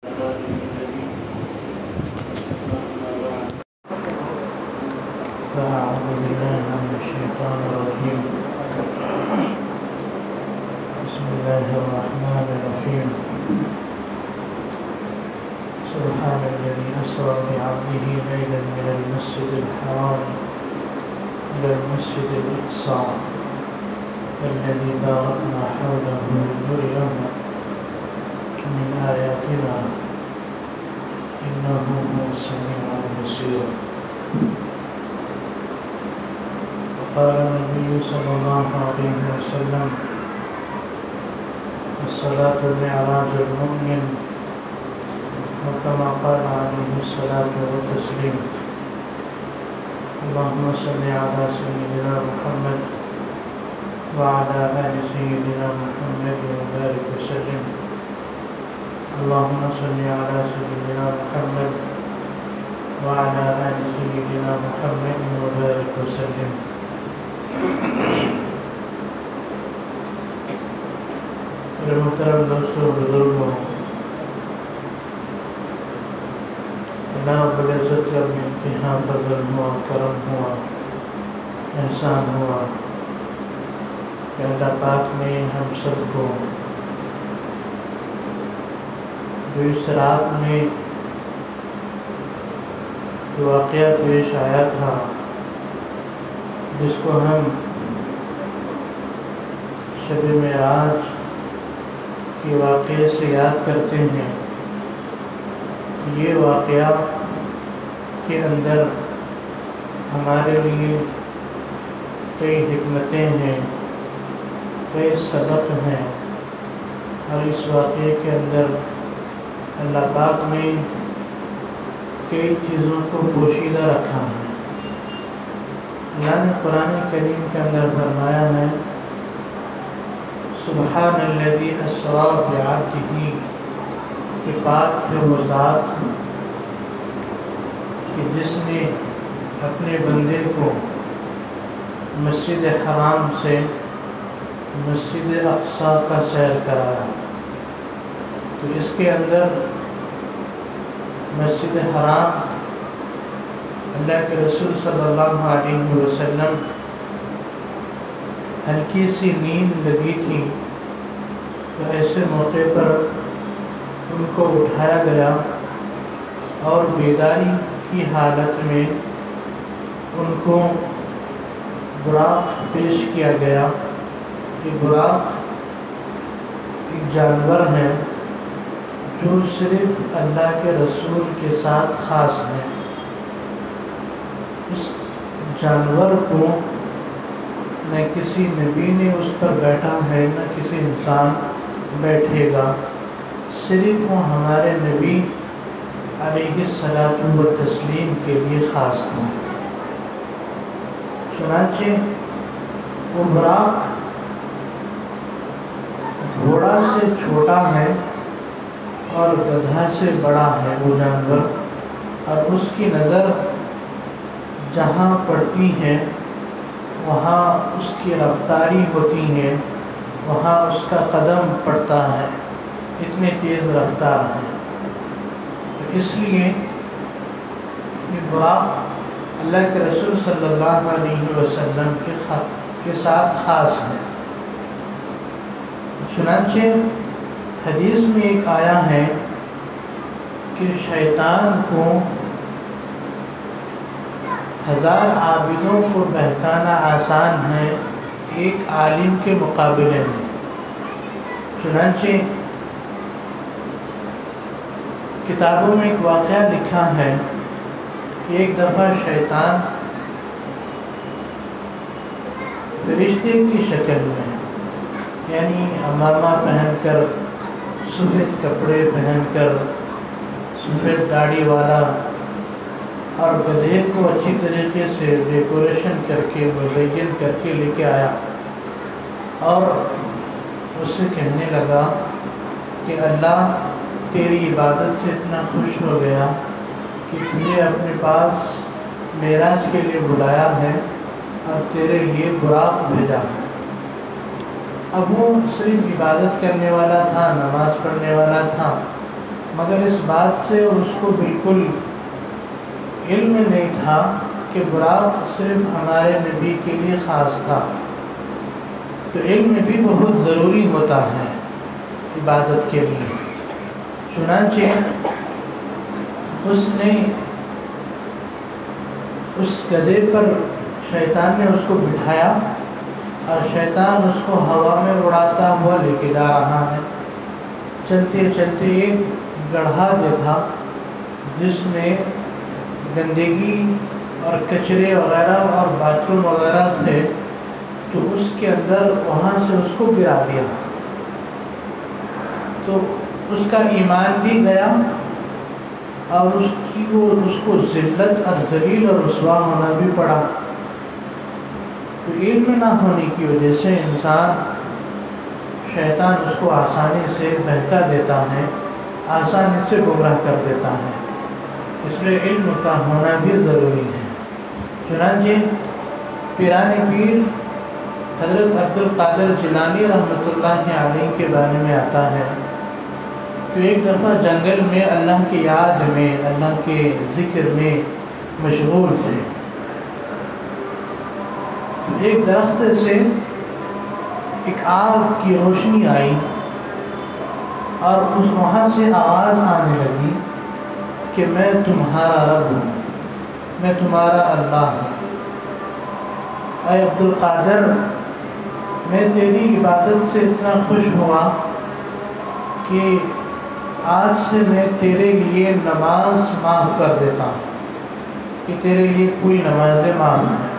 أعوذ بالله من الشيطان الرجيم. بسم الله الرحمن الرحيم. سبحان الذي أسرى بعبده ليلا من المسجد الحرام إلى المسجد الأقصى الذي باركنا حوله لنريه من آياتنا إنه هو السميع البصير. قال النبي صلى الله عليه وسلم: الصلاة معراج المؤمن، وكما قال عليه الصلاة والتسليم: اللهم صل على سيدنا محمد وعلى آل سيدنا محمد وبارك وسلم. اللهم صل على سيدنا محمد وعلى آل سيدنا محمد وبارك وسلم. میرے محترم دوستوں، بزرگوں، اللہ رب العزت کا امتحان فضل ہوا، کرم ہوا، احسان ہوا کہ اللہ پاک نے ہم سب کو جو اس رات میں جو واقعہ پیش آیا تھا، جس کو ہم شب معراج کے واقعے سے یاد کرتے ہیں، یہ واقعہ کے اندر ہمارے لیے کئی حکمتیں ہیں، کئی سبق ہیں، اور اس واقعے کے اندر اللہ پاک نے کئی چیزوں کو پوشیدہ رکھا ہے۔ اللہ نے قرآن کریم کے اندر فرمایا ہے: سبحان الذی اسریٰ بعبدہ، کہ پاک ہے وہ ذات کہ جس نے اپنے بندے کو مسجد حرام سے مسجد اقصیٰ کا سیر کرایا۔ تو اس کے اندر مسجد حرام، اللہ کے رسول صلی اللہ علیہ وسلم ہلکی سی نیند لگی تھی، تو ایسے موقع پر ان کو اٹھایا گیا اور بیداری کی حالت میں ان کو براق پیش کیا گیا۔ یہ براق ایک جانور ہے جو صرف اللہ کے رسول کے ساتھ خاص ہے۔ اس جانور کو نہ کسی نبی نے اس پر بیٹھا ہے، نہ کسی انسان بیٹھے گا، صرف وہ ہمارے نبی علیہ الصلاۃ والتسلیم کے لیے خاص تھا۔ چنانچہ وہ براق گھوڑا سے چھوٹا ہے اور گدھا سے بڑا ہے وہ جانور، اور اس کی نظر جہاں پڑتی ہے وہاں اس کی رفتاری ہوتی ہے، وہاں اس کا قدم پڑتا ہے، اتنے تیز رفتار ہے۔ تو اس لیے یہ براق اللہ کے رسول صلی اللہ علیہ وسلم کے ساتھ خاص ہے۔ چنانچہ حدیث میں ایک آیا ہے کہ شیطان کو 1000 عابدوں کو بہکانا آسان ہے ایک عالم کے مقابلے میں۔ چنانچہ کتابوں میں ایک واقعہ لکھا ہے کہ ایک دفعہ شیطان فرشتے کی شکل میں، یعنی عمامہ پہن کر، سفید کپڑے پہن کر، سفید داڑھی والا، اور گدھے کو اچھی طریقے سے ڈیکوریشن کر کے، مزین کر کے لے کے آیا، اور اس سے کہنے لگا کہ اللہ تیری عبادت سے اتنا خوش ہو گیا کہ تجھے اپنے پاس معراج کے لیے بلایا ہے اور تیرے لیے براق بھیجا ہے۔ اب وہ صرف عبادت کرنے والا تھا، نماز پڑھنے والا تھا، مگر اس بات سے اس کو بالکل علم نہیں تھا کہ براق صرف ہمارے نبی کے لیے خاص تھا۔ تو علم بھی بہت ضروری ہوتا ہے عبادت کے لیے۔ چنانچہ اس نے اس گدھے پر شیطان نے اس کو بٹھایا اور شیطان اس کو ہوا میں اڑاتا ہوا لے کے جا رہا ہے۔ چلتے چلتے ایک گڑھا دیکھا جس میں گندگی اور کچرے وغیرہ اور باتھ روم وغیرہ تھے، تو اس کے اندر وہاں سے اس کو گرا دیا۔ تو اس کا ایمان بھی گیا اور اس کو ذلت اور ذلیل اور رسوا ہونا بھی پڑا۔ تو علم نہ ہونے کی وجہ سے شیطان اس کو آسانی سے بہکا دیتا ہے، آسانی سے گمراہ کر دیتا ہے۔ اس لیے علم کا ہونا بھی ضروری ہے۔ چنانچہ پیران پیر حضرت عبد القادر جیلانی رحمۃ اللہ علیہ کے بارے میں آتا ہے کہ ایک دفعہ جنگل میں اللہ کی یاد میں، اللہ کے ذکر میں مشغول تھے۔ تو ایک درخت سے ایک آگ کی روشنی آئی اور وہاں سے آواز آنے لگی کہ میں تمہارا رب ہوں، میں تمہارا اللہ ہوں۔ اے عبد القادر، میں تیری عبادت سے اتنا خوش ہوا کہ آج سے میں تیرے لیے نماز معاف کر دیتا ہوں، کہ تیرے لیے کوئی نمازیں معاف ہیں۔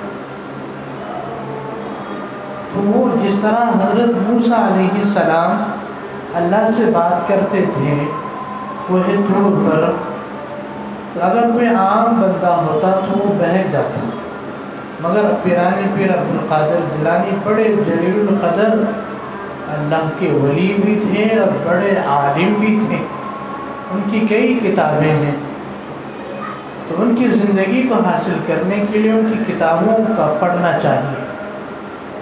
تو وہ جس طرح حضرت موسیٰ علیہ السلام اللہ سے بات کرتے تھے کوہ طور پر، تو اگر کوئی عام بندہ ہوتا تو وہ بہک جاتا، مگر پیران پیر عبد القادر جیلانی بڑے جلیل القدر اللہ کے ولی بھی تھے اور بڑے عالم بھی تھے۔ ان کی کئی کتابیں ہیں، تو ان کی زندگی کو حاصل کرنے کے لیے ان کی کتابوں کا پڑھنا چاہیے۔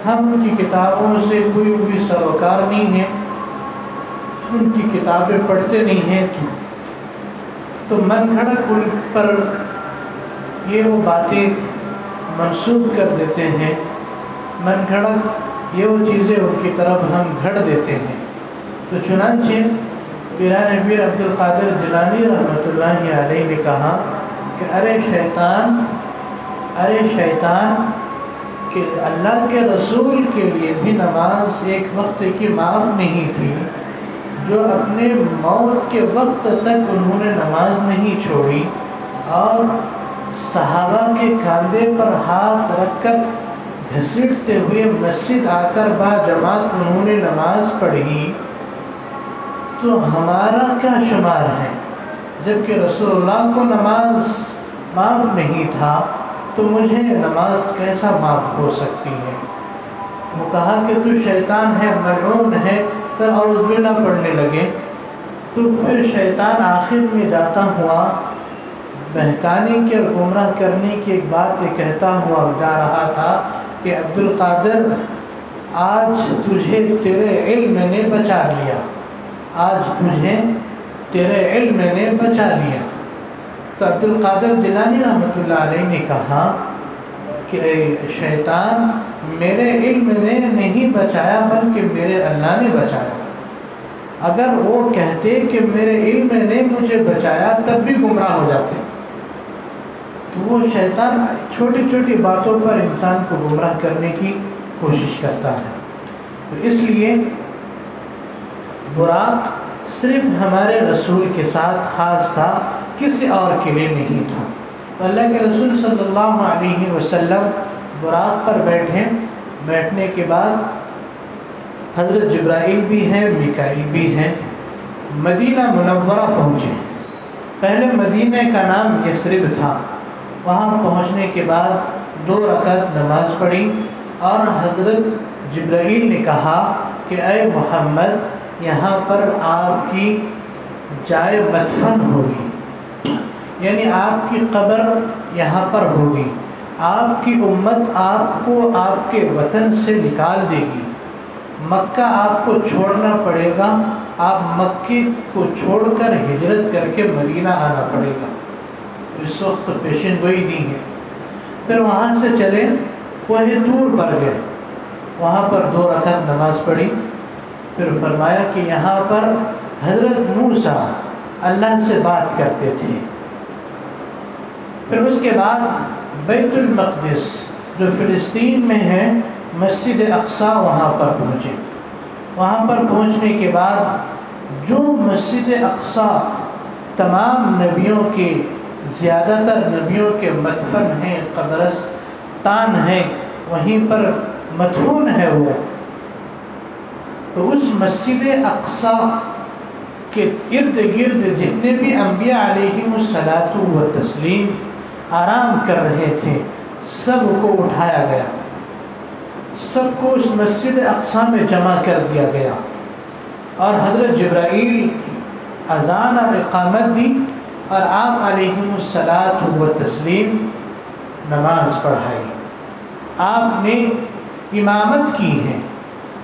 ہم ان کی کتابوں سے کوئی بھی سروکار نہیں ہے، ان کی کتابیں پڑھتے نہیں ہیں، تو من گھڑت ان پر یہ وہ باتیں منسوب کر دیتے ہیں، من گھڑت یہ وہ چیزیں ان کی طرف ہم گھڑ دیتے ہیں۔ تو چنانچہ پیران پیر عبد القادر جیلانی رحمۃ اللہ علیہ نے کہا کہ ارے شیطان کہ اللہ کے رسول کے لیے بھی نماز ایک وقت کی معاف نہیں تھی، جو اپنے موت کے وقت تک انہوں نے نماز نہیں چھوڑی اور صحابہ کے کاندھے پر ہاتھ رکھ کر گھسیٹتے ہوئے مسجد آ کر با جماعت انہوں نے نماز پڑھی، تو ہمارا کیا شمار ہے؟ جبکہ رسول اللہ کو نماز معاف نہیں تھا تو مجھے نماز کیسا معاف ہو سکتی ہے؟ وہ کہا کہ تو شیطان ہے، ملعون ہے، پھر اعوذ باللہ پڑھنے لگے۔ تو پھر شیطان آخر میں جاتا ہوا بہکانے کی اور گمراہ کرنے کی ایک بات کہتا ہوا جا رہا تھا کہ عبد القادر آج تجھے تیرے علم نے بچا لیا، آج تجھے تیرے علم نے بچا لیا۔ تو عبد القادر جیلانی رحمۃ اللہ علیہ نے کہا کہ شیطان میرے علم نے نہیں بچایا بلکہ میرے اللہ نے بچایا۔ اگر وہ کہتے کہ میرے علم نے مجھے بچایا تب بھی گمراہ ہو جاتے۔ تو وہ شیطان چھوٹی چھوٹی باتوں پر انسان کو گمراہ کرنے کی کوشش کرتا ہے۔ تو اس لیے براق صرف ہمارے رسول کے ساتھ خاص تھا، کسی اور کے لیے نہیں تھا۔ تو اللہ کے رسول صلی اللہ علیہ وسلم براق پر بیٹھنے کے بعد حضرت جبرائیل بھی ہیں، میکائیل بھی ہیں، مدینہ منورہ پہنچے۔ پہلے مدینہ کا نام یثرب تھا۔ وہاں پہنچنے کے بعد 2 رکعت نماز پڑھی اور حضرت جبرائیل نے کہا کہ اے محمد، یہاں پر آپ کی جائے مدفن ہوگی، یعنی آپ کی قبر یہاں پر ہوگی، آپ کی امت آپ کو آپ کے وطن سے نکال دے گی، مکہ آپ کو چھوڑنا پڑے گا آپ مکے کو چھوڑ کر ہجرت کر کے مدینہ آنا پڑے گا۔ اس وقت پیشن گوئی دی ہے۔ پھر وہاں سے چلے کوہ طور پر گئے، وہاں پر 2 رکعت نماز پڑھی۔ پھر فرمایا کہ یہاں پر حضرت موسیٰ اللہ سے بات کرتے تھے۔ پھر اس کے بعد بیت المقدس جو فلسطین میں ہے، مسجد اقصیٰ وہاں پر پہنچے۔ وہاں پر پہنچنے کے بعد جو مسجد اقصیٰ تمام نبیوں کے، زیادہ تر نبیوں کے مدفن ہیں، قبرستان ہے، وہیں پر مدفون ہے وہ، تو اس مسجد اقصیٰ کے ارد گرد جتنے بھی انبیاء علیہم الصلاۃ والتسلیم آرام کر رہے تھے، سب کو اٹھایا گیا، سب کو اس مسجد اقصیٰ میں جمع کر دیا گیا، اور حضرت جبرائیل اذان اور اقامت دی، اور آپ علیہم الصلاۃ والتسلیم نماز پڑھائی، آپ نے امامت کی ہے،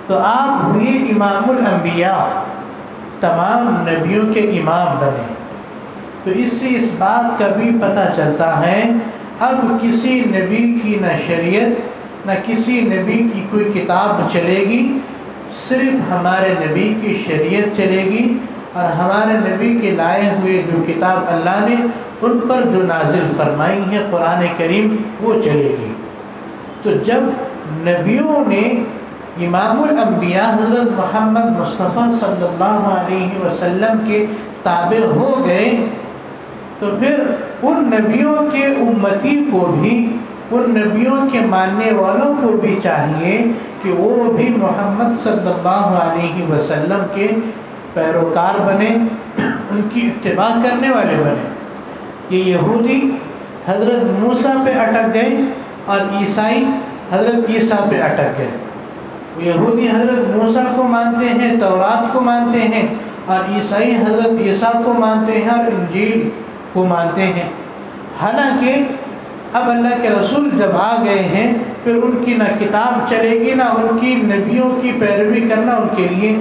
تو آپ ہوئے امام الانبیاء، تمام نبیوں کے امام بنے۔ تو اس سے اس بات کا بھی پتہ چلتا ہے اب کسی نبی کی نہ شریعت نہ کسی نبی کی کوئی کتاب چلے گی، صرف ہمارے نبی کی شریعت چلے گی، اور ہمارے نبی کے لائے ہوئے جو کتاب اللہ نے ان پر جو نازل فرمائی ہے قرآن کریم، وہ چلے گی۔ تو جب نبیوں نے امام الانبیاء حضرت محمد مصطفیٰ صلی اللہ علیہ وسلم کے تابع ہو گئے، تو پھر ان نبیوں کے امتی کو بھی، ان نبیوں کے ماننے والوں کو بھی چاہیے کہ وہ بھی محمد صلی اللہ علیہ وسلم کے پیروکار بنے، ان کی اتباع کرنے والے بنے۔ یہ یہودی حضرت موسیٰ پہ اٹک گئے اور عیسائی حضرت عیسیٰ پہ اٹک گئے۔ یہودی حضرت موسیٰ کو مانتے ہیں، تورات کو مانتے ہیں، اور عیسائی حضرت عیسیٰ کو مانتے ہیں اور انجیل کو مانتے ہیں۔ حالانکہ اب اللہ کے رسول جب آ گئے ہیں، پھر ان کی نہ کتاب چلے گی، نہ ان کی نبیوں کی پیروی کرنا ان کے لیے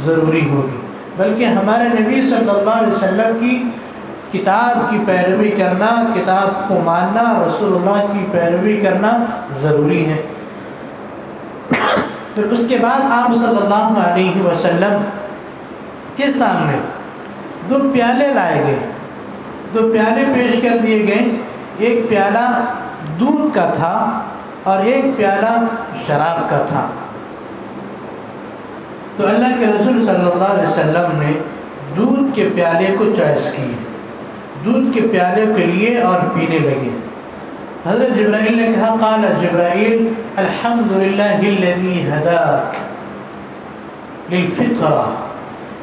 ضروری ہوگی، بلکہ ہمارے نبی صلی اللہ علیہ وسلم کی کتاب کی پیروی کرنا، کتاب کو ماننا، رسول اللہ کی پیروی کرنا ضروری ہے۔ پھر اس کے بعد آپ صلی اللہ علیہ وسلم کے سامنے 2 پیالے لائے گئے، 2 پیالے پیش کر دیے گئے، ایک پیالہ دودھ کا تھا اور ایک پیالہ شراب کا تھا۔ تو اللہ کے رسول صلی اللہ علیہ وسلم نے دودھ کے پیالے کو چوائس کی، دودھ کے پیالے کے لیے اور پینے لگے۔ حضرت جبرائیل نے کہا، قال جبرائیل الحمدللہ الذی ہداک للفطرہ،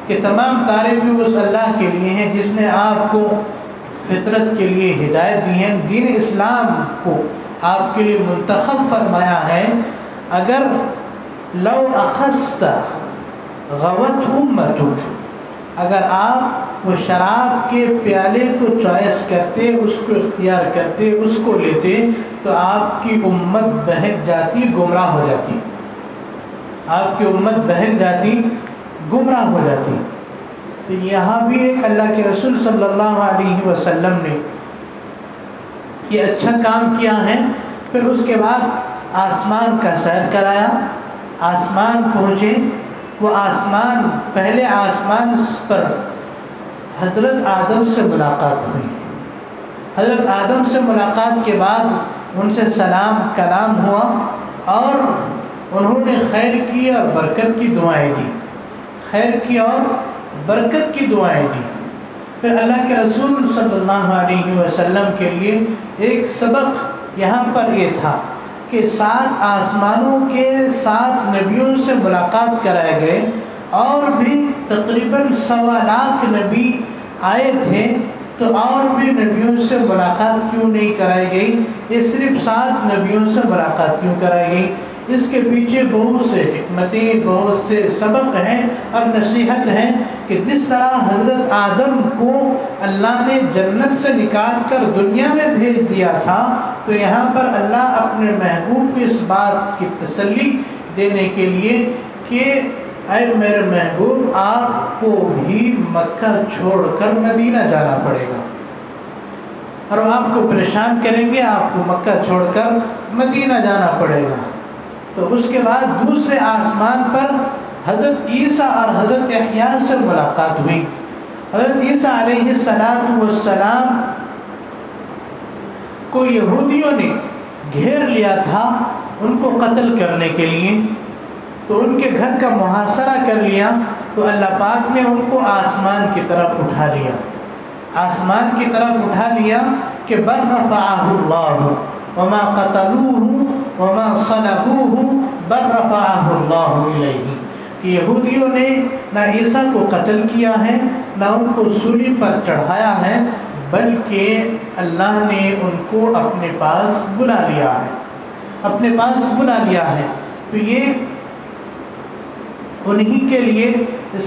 کہ تمام تعریفیں اس اللہ کے لیے ہیں جس نے آپ کو فطرت کے لیے ہدایت دی ہے، دین اسلام کو آپ کے لیے منتخب فرمایا ہے۔ اگر لو اخذت غوت امتک، اگر آپ وہ شراب کے پیالے کو چوائس کرتے، اس کو اختیار کرتے، اس کو لیتے، تو آپ کی امت بہک جاتی، گمراہ ہو جاتی، آپ کی امت بہک جاتی، گمراہ ہو جاتی۔ تو یہاں بھی ایک اللہ کے رسول صلی اللہ علیہ وسلم نے یہ اچھا کام کیا ہے۔ پھر اس کے بعد آسمان کا سیر کرایا، آسمان پہنچے، وہ آسمان، پہلے آسمان پر حضرت آدم سے ملاقات ہوئی۔ حضرت آدم سے ملاقات کے بعد ان سے سلام کلام ہوا، اور انہوں نے خیر کی اور برکت کی دعائیں دی، خیر کی اور برکت کی دعائیں دی۔ پھر اللہ کے رسول صلی اللہ علیہ وسلم کے لیے ایک سبق یہاں پر یہ تھا کہ 7 آسمانوں کے 7 نبیوں سے ملاقات کرائے گئے، اور بھی تقریباً 1.25 لاکھ نبی آئے تھے، تو اور بھی نبیوں سے ملاقات کیوں نہیں کرائی گئی؟ یہ صرف 7 نبیوں سے ملاقات کیوں کرائی گئی؟ اس کے پیچھے بہت سے حکمتیں، بہت سے سبق ہیں اور نصیحت ہیں، کہ جس طرح حضرت آدم کو اللہ نے جنت سے نکال کر دنیا میں بھیج دیا تھا، تو یہاں پر اللہ اپنے محبوب کو اس بات کی تسلی دینے کے لیے کہ اے میرے محبوب آپ کو بھی مکہ چھوڑ کر مدینہ جانا پڑے گا، اور آپ کو پریشان کریں گے، آپ کو مکہ چھوڑ کر مدینہ جانا پڑے گا۔ تو اس کے بعد دوسرے آسمان پر حضرت عیسیٰ اور حضرت یحییٰ سے ملاقات ہوئی۔ حضرت عیسیٰ علیہ السلام کو یہودیوں نے گھیر لیا تھا ان کو قتل کرنے کے لیے، تو ان کے گھر کا محاصرہ کر لیا، تو اللہ پاک نے ان کو آسمان کی طرف اٹھا لیا، آسمان کی طرف اٹھا لیا کہ بل رفعہ اللہ وما قتلوہ وما صلبوہ بل رفعہ اللہ الیہ، کہ یہودیوں نے نہ عیسیٰ کو قتل کیا ہے نہ ان کو سولی پر چڑھایا ہے، بلکہ اللہ نے ان کو اپنے پاس بلا لیا ہے، اپنے پاس بلا لیا ہے۔ تو یہ انہی کے لیے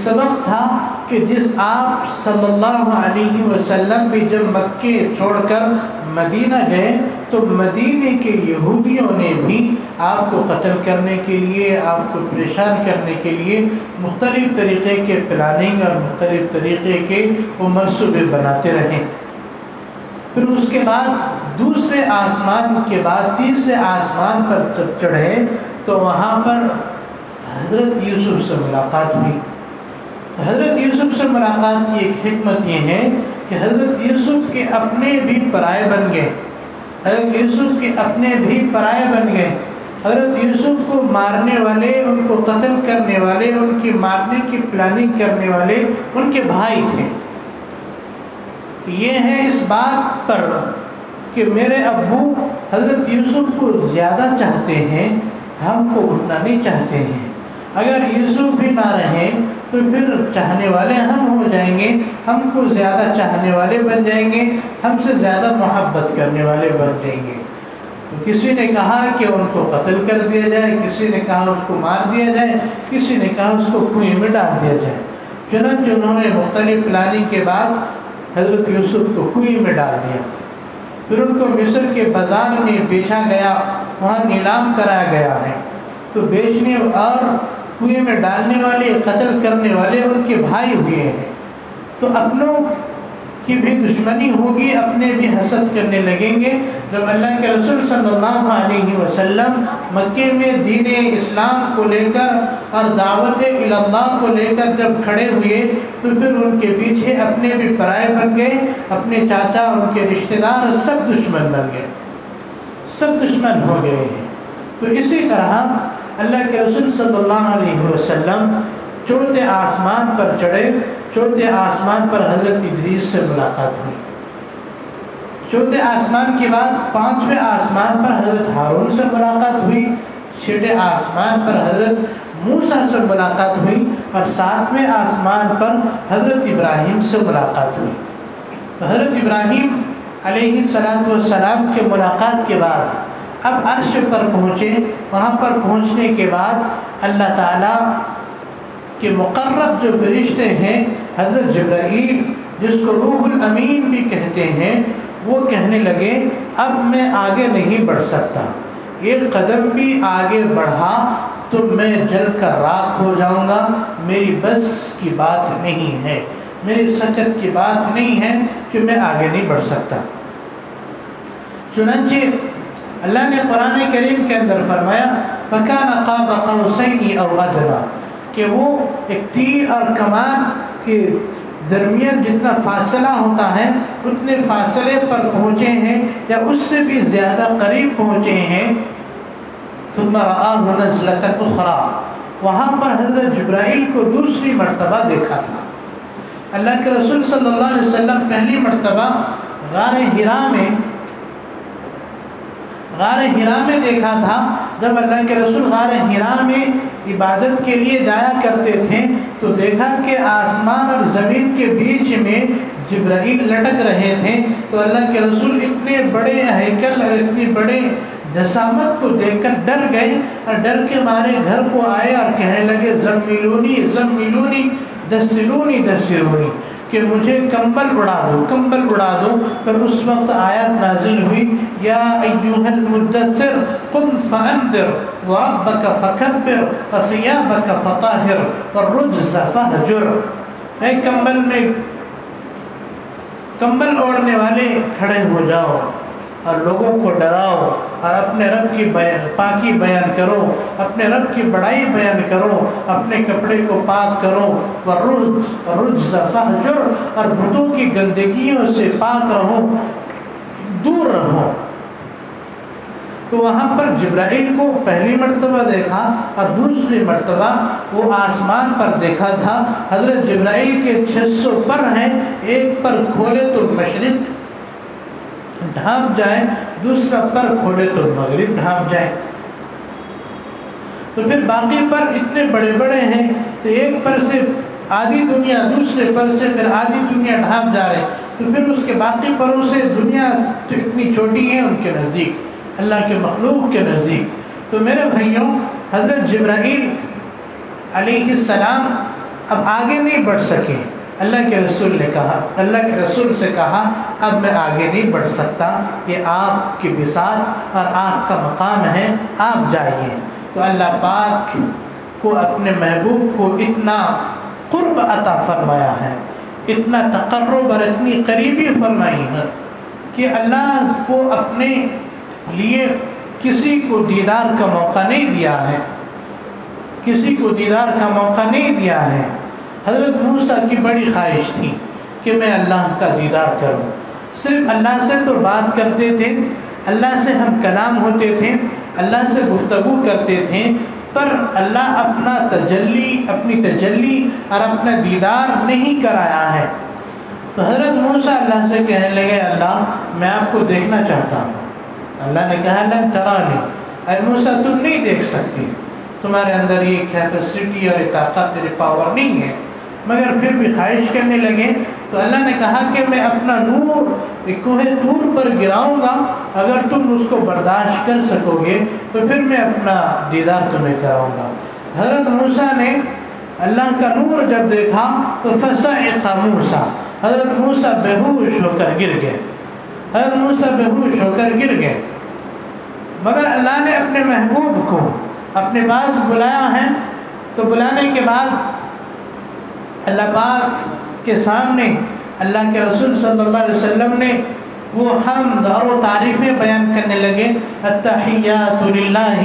سبق تھا کہ جس آپ صلی اللہ علیہ وسلم بھی جب مکے چھوڑ کر مدینہ گئے تو مدینے کے یہودیوں نے بھی آپ کو قتل کرنے کے لیے، آپ کو پریشان کرنے کے لیے مختلف طریقے کے پلاننگ اور مختلف طریقے کے وہ منصوبے بناتے رہے۔ پھر اس کے بعد دوسرے آسمان کے بعد تیسرے آسمان پر جب چڑھے تو وہاں پر حضرت یوسف سے ملاقات ہوئی۔ حضرت یوسف سے ملاقات کی ایک حکمت یہ ہے کہ حضرت یوسف کے اپنے بھی پرائے بن گئے، حضرت یوسف کے اپنے بھی پرائے بن گئے۔ حضرت یوسف کو مارنے والے، ان کو قتل کرنے والے، ان کی مارنے کی پلاننگ کرنے والے ان کے بھائی تھے۔ یہ ہے اس بات پر کہ میرے ابو حضرت یوسف کو زیادہ چاہتے ہیں، ہم کو اتنا نہیں چاہتے ہیں۔ اگر یوسف بھی نہ رہیں تو پھر چاہنے والے ہم ہو جائیں گے، ہم کو زیادہ چاہنے والے بن جائیں گے، ہم سے زیادہ محبت کرنے والے بن جائیں گے۔ تو کسی نے کہا کہ ان کو قتل کر دیا جائے، کسی نے کہا اس کو مار دیا جائے، کسی نے کہا اس کو کنویں میں ڈال دیا جائے۔ چنانچہ انہوں نے مختلف پلاننگ کے بعد حضرت یوسف کو کنویں میں ڈال دیا، پھر ان کو مصر کے بازار میں بیچا گیا، وہاں نیلام کرایا گیا ہے۔ تو بیچنے اور کنویں میں ڈالنے والے، قتل کرنے والے ان کے بھائی ہوئے ہیں، تو اپنوں کی بھی دشمنی ہوگی، اپنے بھی حسد کرنے لگیں گے۔ جب اللہ کے رسول صلی اللہ علیہ وسلم مکے میں دین اسلام کو لے کر اور دعوت اللہ کو لے کر جب کھڑے ہوئے تو پھر ان کے پیچھے اپنے بھی پرائے بن گئے، اپنے چاچا، ان کے رشتہ دار سب دشمن بن گئے، سب دشمن ہو گئے ہیں۔ تو اسی طرح اللہ کے رسول صلی اللہ علیہ وسلم چوتھے آسمان پر چڑھے، چوتھے آسمان پر حضرت ادریس سے ملاقات ہوئی۔ چوتھے آسمان کے بعد پانچویں آسمان پر حضرت ہارون سے ملاقات ہوئی، چھٹے آسمان پر حضرت موسیٰ سے ملاقات ہوئی، اور ساتویں آسمان پر حضرت ابراہیم سے ملاقات ہوئی۔ حضرت ابراہیم علیہ السلام کے ملاقات کے بعد اب عرش پر پہنچے، وہاں پر پہنچنے کے بعد اللہ تعالیٰ کے مقرب جو فرشتے ہیں حضرت جبرائیل، جس کو روح الامین بھی کہتے ہیں، وہ کہنے لگے اب میں آگے نہیں بڑھ سکتا، ایک قدم بھی آگے بڑھا تو میں جل کر راکھ ہو جاؤں گا، میری بس کی بات نہیں ہے، میری سکت کی بات نہیں ہے کہ میں آگے نہیں بڑھ سکتا۔ چنانچہ اللہ نے قرآن کریم کے اندر فرمایا فَكَانَ قَابَ قَوْسَيْنِ أَوْ أَدْنَىٰ، کہ وہ ایک تیر اور کمان کے درمیان جتنا فاصلہ ہوتا ہے اتنے فاصلے پر پہنچے ہیں یا اس سے بھی زیادہ قریب پہنچے ہیں۔ ثُمَّ رَآهُ نَزْلَةً أُخْرَىٰ، وہاں پر حضرت جبرائیل کو دوسری مرتبہ دیکھا تھا۔ اللہ کے رسول صلی اللہ علیہ وسلم پہلی مرتبہ غار ہرا میں دیکھا تھا۔ جب اللہ کے رسول غار ہرا میں عبادت کے لیے جایا کرتے تھے تو دیکھا کہ آسمان اور زمین کے بیچ میں جبرائیل لٹک رہے تھے، تو اللہ کے رسول اتنے بڑے ہیکل اور اتنی بڑے جسامت کو دیکھ کر ڈر گئے، اور ڈر کے مارے گھر کو آئے اور کہنے لگے زمیلونی زمیلونی دسرونی دسرونی، کہ مجھے کمبل اڑا دو، کمبل اڑا دو۔ پھر اس وقت آیت نازل ہوئی یا ایھا المدثر قم فانذر وَرَبَّكَ فَكَبِّرْ وَثِيَابَكَ فَطَهِّرْ وَالرُّجْزَ فَاهْجُرْ۔ اے کمبل میں کمبل اوڑھنے والے کھڑے ہو جاؤ اور لوگوں کو ڈراؤ اور اپنے رب کی پاکی بیان کرو، اپنے رب کی بڑائی بیان کرو، اپنے کپڑے کو پاک کرو، وَالرُّجْزَ فَاهْجُرْ، اور بتوں کی گندگیوں سے پاک رہو، دور رہو۔ تو وہاں پر جبرائیل کو پہلی مرتبہ دیکھا اور دوسری مرتبہ وہ آسمان پر دیکھا تھا۔ حضرت جبرائیل کے 600 پر ہیں، ایک پر کھولے تو مشرق ڈھانپ جائے، دوسرا پر کھولے تو مغرب ڈھانپ جائے۔ تو پھر باقی پر اتنے بڑے بڑے ہیں تو ایک پر سے آدھی دنیا، دوسرے پر سے پھر آدھی دنیا ڈھانپ جا رہے، تو پھر اس کے باقی پروں سے دنیا تو اتنی چھوٹی ہے ان کے نزدیک، اللہ کے مخلوق کے نزدیک۔ تو میرے بھائیوں، حضرت جبرائیل علیہ السلام اب آگے نہیں بڑھ سکے۔ اللہ کے رسول نے کہا، اللہ کے رسول سے کہا اب میں آگے نہیں بڑھ سکتا، یہ آپ کی بساط اور آپ کا مقام ہے، آپ جائیے۔ تو اللہ پاک کو اپنے محبوب کو اتنا قرب عطا فرمایا ہے، اتنا تقرب اور اتنی قریبی فرمائی ہے کہ اللہ کو اپنے لیے کسی کو دیدار کا موقع نہیں دیا ہے، کسی کو دیدار کا موقع نہیں دیا ہے۔ حضرت موسیٰ کی بڑی خواہش تھی کہ میں اللہ کا دیدار کروں، صرف اللہ سے تو بات کرتے تھے، اللہ سے ہم کلام ہوتے تھے، اللہ سے گفتگو کرتے تھے، پر اللہ اپنا اپنی تجلی اور اپنا دیدار نہیں کرایا ہے۔ تو حضرت موسیٰ اللہ سے کہنے لگے اللہ میں آپ کو دیکھنا چاہتا ہوں۔ اللہ نے کہا لن ترانی، اے موسیٰ تم نہیں دیکھ سکتی، تمہارے اندر یہ کیپیسٹی اور طاقت اور پاور نہیں ہے، مگر پھر بھی خواہش کرنے لگے۔ تو اللہ نے کہا کہ میں اپنا نور کوہ طور پر گراؤں گا، اگر تم اس کو برداشت کر سکو گے تو پھر میں اپنا دیدار تمہیں کراؤں گا۔ حضرت موسیٰ نے اللہ کا نور جب دیکھا تو فصعق موسیٰ، حضرت موسیٰ بیہوش ہو کر گر گئے، حضرت موسیٰ بیہوش ہو کر گر گئے۔ مگر اللہ نے اپنے محبوب کو اپنے پاس بلایا ہے، تو بلانے کے بعد اللہ پاک کے سامنے اللہ کے رسول صلی اللہ علیہ وسلم نے وہ حمد اور تعریفیں بیان کرنے لگے، التحیات للہ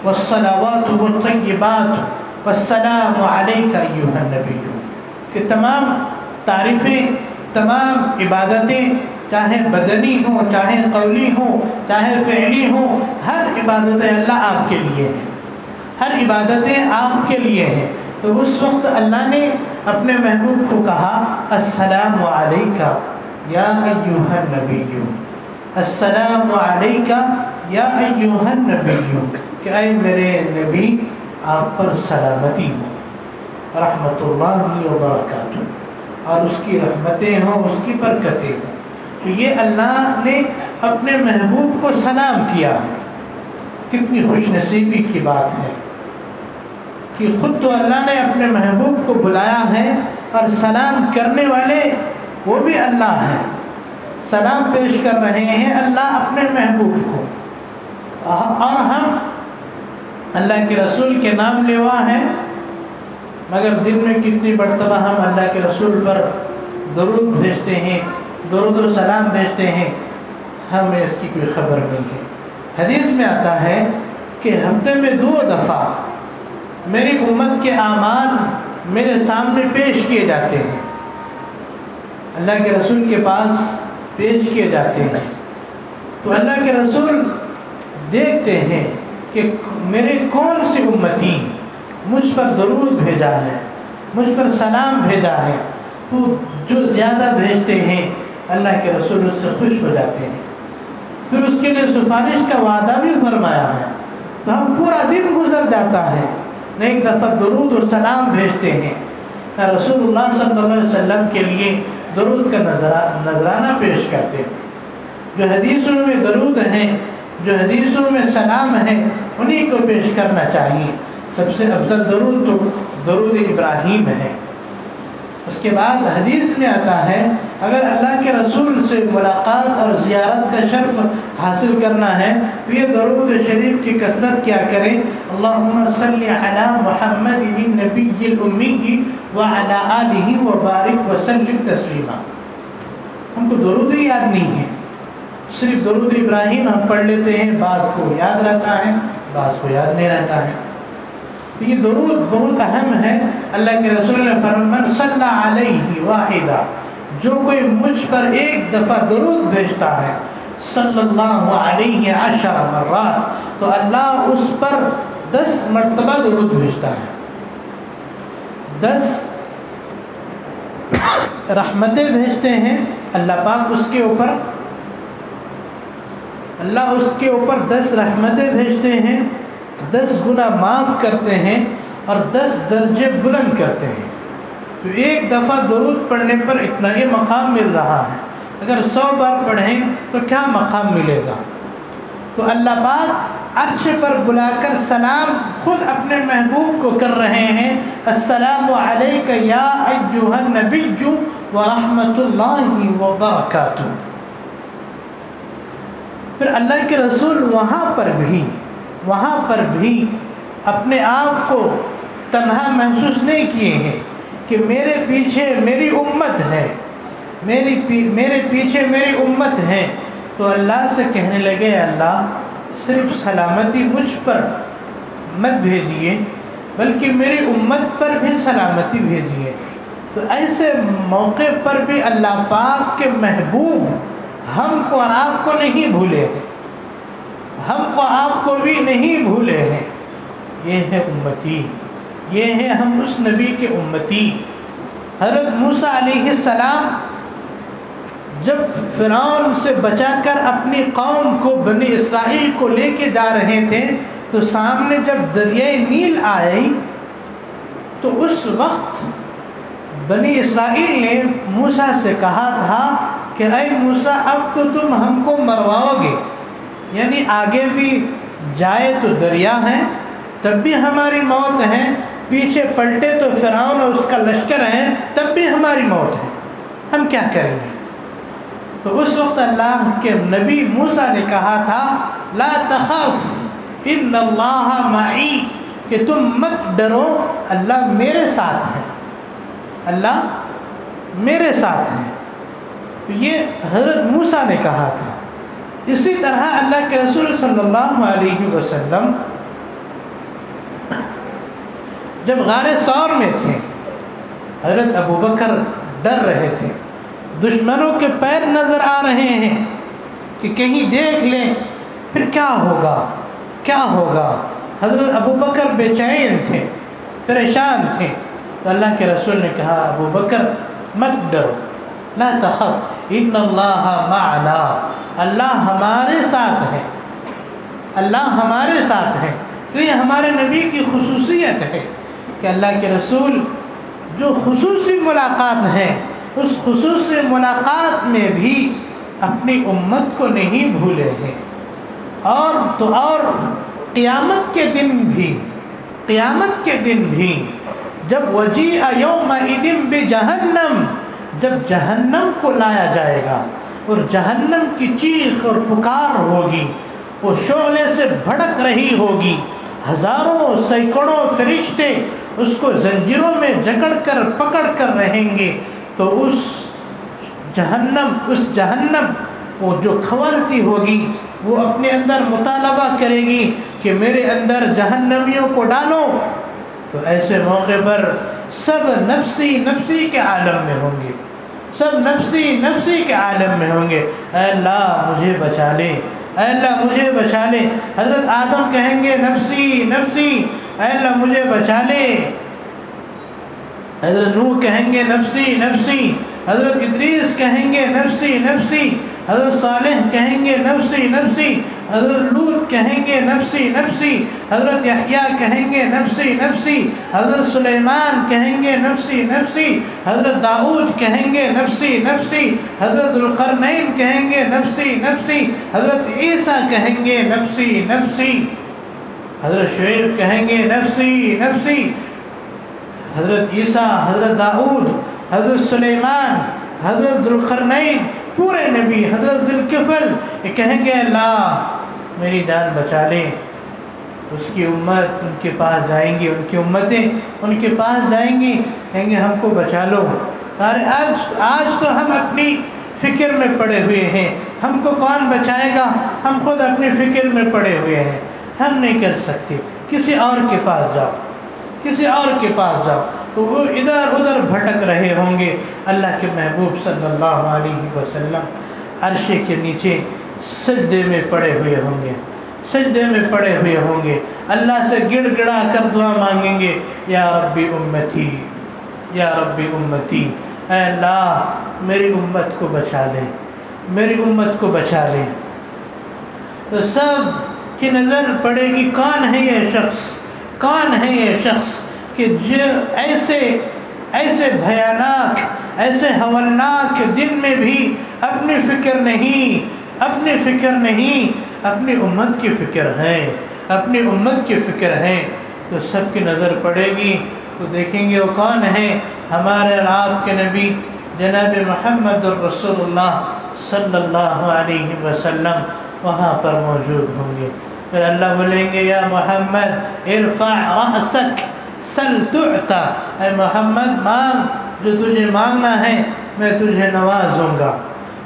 والصلوات والطیبات والسلام علیک ایھا النبی، کہ تمام تعریفیں، تمام عبادتیں، چاہے بدنی ہوں، چاہے قولی ہوں، چاہے فعلی ہوں، ہر عبادتیں اللہ آپ کے لیے ہیں، ہر عبادتیں آپ کے لیے ہیں۔ تو اس وقت اللہ نے اپنے محبوب کو کہا السلام علیکہ یا ایھا النبی، السلام علیکہ یا ایھا النبی، کہ اے میرے نبی آپ پر سلامتی ہو، رحمت اللہ وبرکاتہ، اور اس کی رحمتیں ہوں، اس کی برکتیں ہوں۔ تو یہ اللہ نے اپنے محبوب کو سلام کیا ہے، کتنی خوش نصیبی کی بات ہے کہ خود تو اللہ نے اپنے محبوب کو بلایا ہے اور سلام کرنے والے وہ بھی اللہ ہیں، سلام پیش کر رہے ہیں اللہ اپنے محبوب کو، اور ہم اللہ کے رسول کے نام لیوا ہیں، مگر دن میں کتنی مرتبہ ہم اللہ کے رسول پر درود بھیجتے ہیں، درود و سلام بھیجتے ہیں، ہمیں اس کی کوئی خبر نہیں ہے۔ حدیث میں آتا ہے کہ ہفتے میں 2 دفعہ میری امت کے اعمال میرے سامنے پیش کیے جاتے ہیں، اللہ کے رسول کے پاس پیش کیے جاتے ہیں، تو اللہ کے رسول دیکھتے ہیں کہ میرے کون سی امتی مجھ پر درود بھیجا ہے، مجھ پر سلام بھیجا ہے، تو جو زیادہ بھیجتے ہیں اللہ کے رسول اس سے خوش ہو جاتے ہیں، پھر اس کے لیے سفارش کا وعدہ بھی فرمایا ہے۔ تو ہم پورا دن گزر جاتا ہے، نہ ایک دفعہ درود و سلام بھیجتے ہیں، نہ رسول اللہ صلی اللہ علیہ وسلم کے لیے درود کا نذرانہ پیش کرتے ہیں۔ جو حدیثوں میں درود ہیں، جو حدیثوں میں سلام ہیں، انہی کو پیش کرنا چاہیے۔ سب سے افضل درود تو درود ابراہیم ہے، اس کے بعد حدیث میں آتا ہے اگر اللہ کے رسول سے ملاقات اور زیارت کا شرف حاصل کرنا ہے تو یہ درود شریف کی کثرت کیا کریں، اللہم صلی علی محمد النبی الامی وعلی آلہ وبارک وسلم تسلیما۔ ہم کو درود ہی یاد نہیں ہے، صرف درود ابراہیم ہم پڑھ لیتے ہیں، بعض کو یاد رہتا ہے بعض کو یاد نہیں رہتا ہے۔ تو یہ درود بہت اہم ہے۔ اللہ کے رسول نے فرمایا من صلی علیہ واحدہ، جو کوئی مجھ پر ایک دفعہ درود بھیجتا ہے، صلی اللہ علیہ 10 مرات، تو اللہ اس پر 10 مرتبہ درود بھیجتا ہے، 10 رحمتیں بھیجتے ہیں اللہ پاک اس کے اوپر، اللہ اس کے اوپر 10 رحمتیں بھیجتے ہیں، 10 گناہ معاف کرتے ہیں اور 10 درجے بلند کرتے ہیں۔ تو ایک دفعہ درود پڑھنے پر اتنا ہی مقام مل رہا ہے، اگر 100 بار پڑھیں تو کیا مقام ملے گا؟ تو اللہ پاک عرش پر بلا کر سلام خود اپنے محبوب کو کر رہے ہیں، السلام علیک یا ایھا النبی ورحمۃ اللہ وبرکاتہ۔ پھر اللہ کے رسول وہاں پر بھی اپنے آپ کو تنہا محسوس نہیں کیے ہیں کہ میرے پیچھے میری امت ہے، میرے پیچھے میری امت ہے، تو اللہ سے کہنے لگے اللہ صرف سلامتی مجھ پر مت بھیجیے بلکہ میری امت پر بھی سلامتی بھیجیے۔ تو ایسے موقع پر بھی اللہ پاک کے محبوب ہم کو اور آپ کو نہیں بھولے ہیں، ہم کو آپ کو بھی نہیں بھولے ہیں۔ یہ ہے امتی، یہ ہے ہم اس نبی کے امتی۔ حضرت موسیٰ علیہ السلام جب فرعون سے بچا کر اپنی قوم کو بنی اسرائیل کو لے کے جا رہے تھے تو سامنے جب دریائے نیل آئی تو اس وقت بنی اسرائیل نے موسیٰ سے کہا تھا کہ اے موسیٰ اب تو تم ہم کو مرواؤ گے، یعنی آگے بھی جائے تو دریا ہے تب بھی ہماری موت ہے، پیچھے پلٹے تو فرعون اور اس کا لشکر ہے تب بھی ہماری موت ہے، ہم کیا کریں گے؟ تو اس وقت اللہ کے نبی موسیٰ نے کہا تھا لا تخف ان اللہ معی، کہ تم مت ڈرو اللہ میرے ساتھ ہے، اللہ میرے ساتھ ہے۔ تو یہ حضرت موسیٰ نے کہا تھا۔ اسی طرح اللہ کے رسول صلی اللہ علیہ وسلم جب غار ثور میں تھے، حضرت ابوبکر ڈر رہے تھے، دشمنوں کے پیر نظر آ رہے ہیں کہ کہیں دیکھ لیں پھر کیا ہوگا کیا ہوگا۔ حضرت ابوبکر بے چین تھے، پریشان تھے، تو اللہ کے رسول نے کہا ابوبکر مت ڈرو، لا تخف ان اللہ معنا، اللہ ہمارے ساتھ ہے، اللہ ہمارے ساتھ ہے۔ تو یہ ہمارے نبی کی خصوصیت ہے کہ اللہ کے رسول جو خصوصی ملاقات ہے اس خصوصی ملاقات میں بھی اپنی امت کو نہیں بھولے ہیں، اور قیامت کے دن بھی جب وجیء یومئذ بجہنم، جب جہنم کو لایا جائے گا اور جہنم کی چیخ اور پکار ہوگی، وہ شعلے سے بھڑک رہی ہوگی، ہزاروں سینکڑوں فرشتے اس کو زنجیروں میں جکڑ کر پکڑ کر رہیں گے، تو اس جہنم وہ جو کھولتی ہوگی وہ اپنے اندر مطالبہ کرے گی کہ میرے اندر جہنمیوں کو ڈالو۔ تو ایسے موقع پر سب نفسی نفسی کے عالم میں ہوں گے، سب نفسی نفسی کے عالم میں ہوں گے، اے اللہ مجھے بچا لے، اے اللہ مجھے بچا لے۔ حضرت آدم کہیں گے نفسی نفسی، اے اللہ مجھے بچا لے۔ حضرت نوح کہیں گے نفسی نفسی، حضرت ادریس کہیں گے نفسی نفسی، حضرت صالح کہیں گے نفسی نفسی، حضرت لوط کہیں گے نفسی نفسی، حضرت یحییٰ کہیں گے نفسی نفسی، حضرت سلیمان کہیں گے نفسی نفسی، حضرت داؤد کہیں گے نفسی نفسی، حضرت ذوالقرنین کہیں گے نفسی نفسی، حضرت عیسیٰ کہیں گے نفسی نفسی، حضرت شعیب کہیں گے نفسی نفسی، حضرت عیسیٰ، حضرت داؤد حضرت سلیمان، حضرت ذوالقرنین، پورے نبی، حضرت ذوالکفل، یہ کہیں گے اللہ میری جان بچا لے. اس کی امت ان کے پاس جائیں گی، ان کی امتیں ان کے پاس جائیں گی، کہیں گے ہم کو بچا لو. آج تو ہم اپنی فکر میں پڑے ہوئے ہیں، ہم کو کون بچائے گا؟ ہم خود اپنی فکر میں پڑے ہوئے ہیں، ہم نہیں کر سکتے. کسی اور کے پاس جاؤ، کسی اور کے پاس جاؤ. تو وہ ادھر ادھر بھٹک رہے ہوں گے. اللہ کے محبوب صلی اللہ علیہ وسلم عرش کے نیچے سجدے میں پڑے ہوئے ہوں گے، سجدے میں پڑے ہوئے ہوں گے، اللہ سے گڑ گڑا کر دعا مانگیں گے، یا ربی امتی، یا ربی امتی، اے اللہ میری امت کو بچا لیں، میری امت کو بچا لیں. تو سب کی نظر پڑے گی کون ہے یہ شخص، کون ہے یہ شخص کہ جو ایسے بھیانک، ایسے ہولناک دن میں بھی اپنی فکر نہیں، اپنی فکر نہیں، اپنی امت کی فکر ہے، اپنی امت کی فکر ہے. تو سب کی نظر پڑے گی تو دیکھیں گے وہ کون ہے؟ ہمارے اور آپ کے نبی جناب محمد الرسول اللہ صلی اللہ علیہ وسلم وہاں پر موجود ہوں گے. پھر اللہ بولیں گے یا محمد ارفع رأسک سل تعطا، اے محمد مانگ، جو تجھے مانگنا ہے میں تجھے نوازوں گا.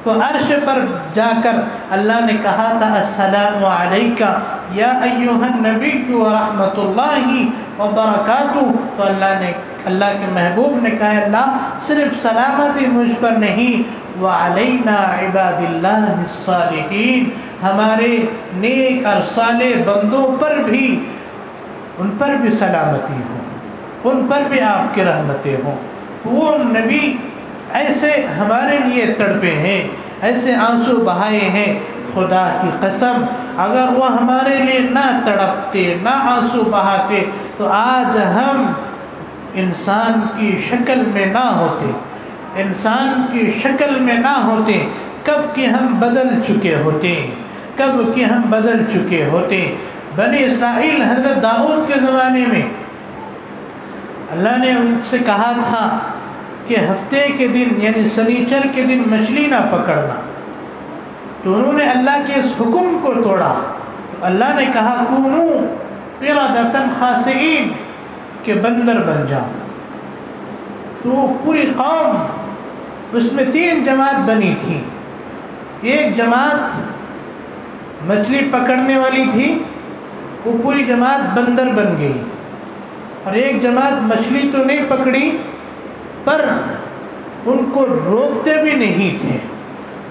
تو عرش پر جا کر اللہ نے کہا تھا السلام علیکہ یا ایھا النبی ورحمۃ اللہ وبرکاتہ. تو اللہ کے محبوب نے کہا اللہ صرف سلامتی مجھ پر نہیں، وعلینا عباد اللہ الصالحین، ہمارے نیک اور صالح بندوں پر بھی، ان پر بھی سلامتی ہو، ان پر بھی آپ کی رحمتیں ہوں. تو وہ نبی ایسے ہمارے لیے تڑپے ہیں، ایسے آنسو بہائے ہیں. خدا کی قسم اگر وہ ہمارے لیے نہ تڑپتے، نہ آنسو بہاتے تو آج ہم انسان کی شکل میں نہ ہوتے، انسان کی شکل میں نہ ہوتے. کب کہ ہم بدل چکے ہوتے، کب کہ ہم بدل چکے ہوتے. بنی اسرائیل حضرت داؤد کے زمانے میں اللہ نے ان سے کہا تھا کہ ہفتے کے دن یعنی سنیچر کے دن مچھلی نہ پکڑنا. تو انہوں نے اللہ کے اس حکم کو توڑا. اللہ نے کہا کونوا قردۃ خاسئین، کہ بندر بن جاؤ. تو پوری قوم، اس میں 3 جماعت بنی تھی. ایک جماعت مچھلی پکڑنے والی تھی، وہ پوری جماعت بندر بن گئی. اور ایک جماعت مچھلی تو نہیں پکڑی پر ان کو روکتے بھی نہیں تھے،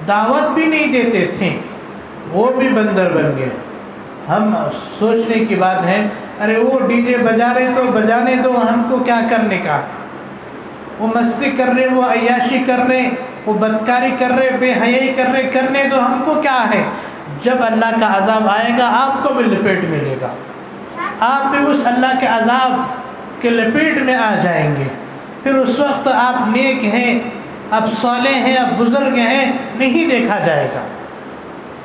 دعوت بھی نہیں دیتے تھے، وہ بھی بندر بن گئے. ہم سوچنے کی بات ہے، ارے وہ ڈی جے بجا رہے تو بجانے دو، ہم کو کیا کرنے کا. وہ مستی کر رہے، وہ عیاشی کر رہے، وہ بدکاری کر رہے، بے حیائی کر رہے، کرنے دو، ہم کو کیا ہے. جب اللہ کا عذاب آئے گا آپ کو بھی لپیٹ ملے گا، آپ بھی اس اللہ کے عذاب کے لپیٹ میں آ جائیں گے. پھر اس وقت آپ نیک ہیں، آپ صالح ہیں، آپ بزرگ ہیں، نہیں دیکھا جائے گا،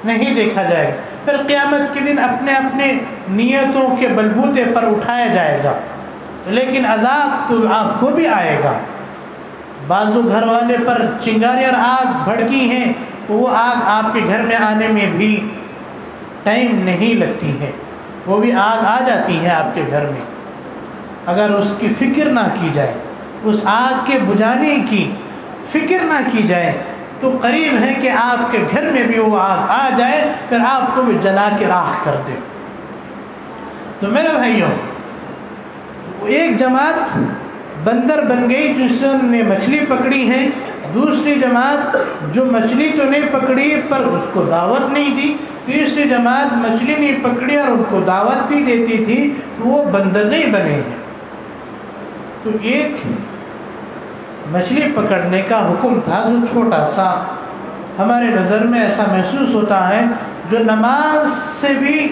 نہیں دیکھا جائے گا. پھر قیامت کے دن اپنے اپنے نیتوں کے بلبوتے پر اٹھایا جائے گا، لیکن عذاب تو آپ کو بھی آئے گا. بعضو گھر والے پر چنگاری اور آگ بھڑکی ہیں تو وہ آگ آپ کے گھر میں آنے میں بھی ٹائم نہیں لگتی ہے، وہ بھی آگ آ جاتی ہے آپ کے گھر میں. اگر اس کی فکر نہ کی جائے، اس آگ کے بجھانے کی فکر نہ کی جائے تو قریب ہے کہ آپ کے گھر میں بھی وہ آگ آ جائے، پھر آپ کو بھی جلا کے راکھ کر دے. تو میرے بھائیوں، ایک جماعت بندر بن گئی جس نے مچھلی پکڑی ہے، دوسری جماعت جو مچھلی تو نہیں پکڑی پر اس کو دعوت نہیں دی، تیسری جماعت مچھلی نہیں پکڑی اور ان کو دعوت بھی دیتی تھی، تو وہ بندر نہیں بنے ہیں. تو ایک مچھلی پکڑنے کا حکم تھا جو چھوٹا سا، ہمارے نظر میں ایسا محسوس ہوتا ہے، جو نماز سے بھی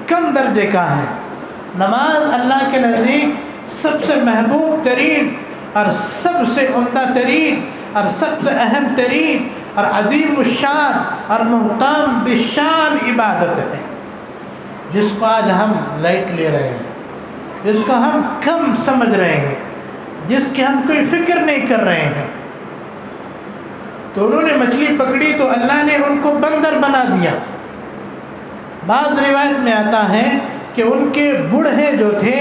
کم درجے کا ہے. نماز اللہ کے نزدیک سب سے محبوب ترین اور سب سے عمدہ ترین اور سب سے اہم ترین اور عظیم الشان اور محترم بالشان عبادت ہے، جس کو آج ہم لائٹ لے رہے ہیں، جس کو ہم کم سمجھ رہے ہیں، جس کی ہم کوئی فکر نہیں کر رہے ہیں. تو انہوں نے مچھلی پکڑی تو اللہ نے ان کو بندر بنا دیا۔ بعض روایت میں آتا ہے کہ ان کے بوڑھے جو تھے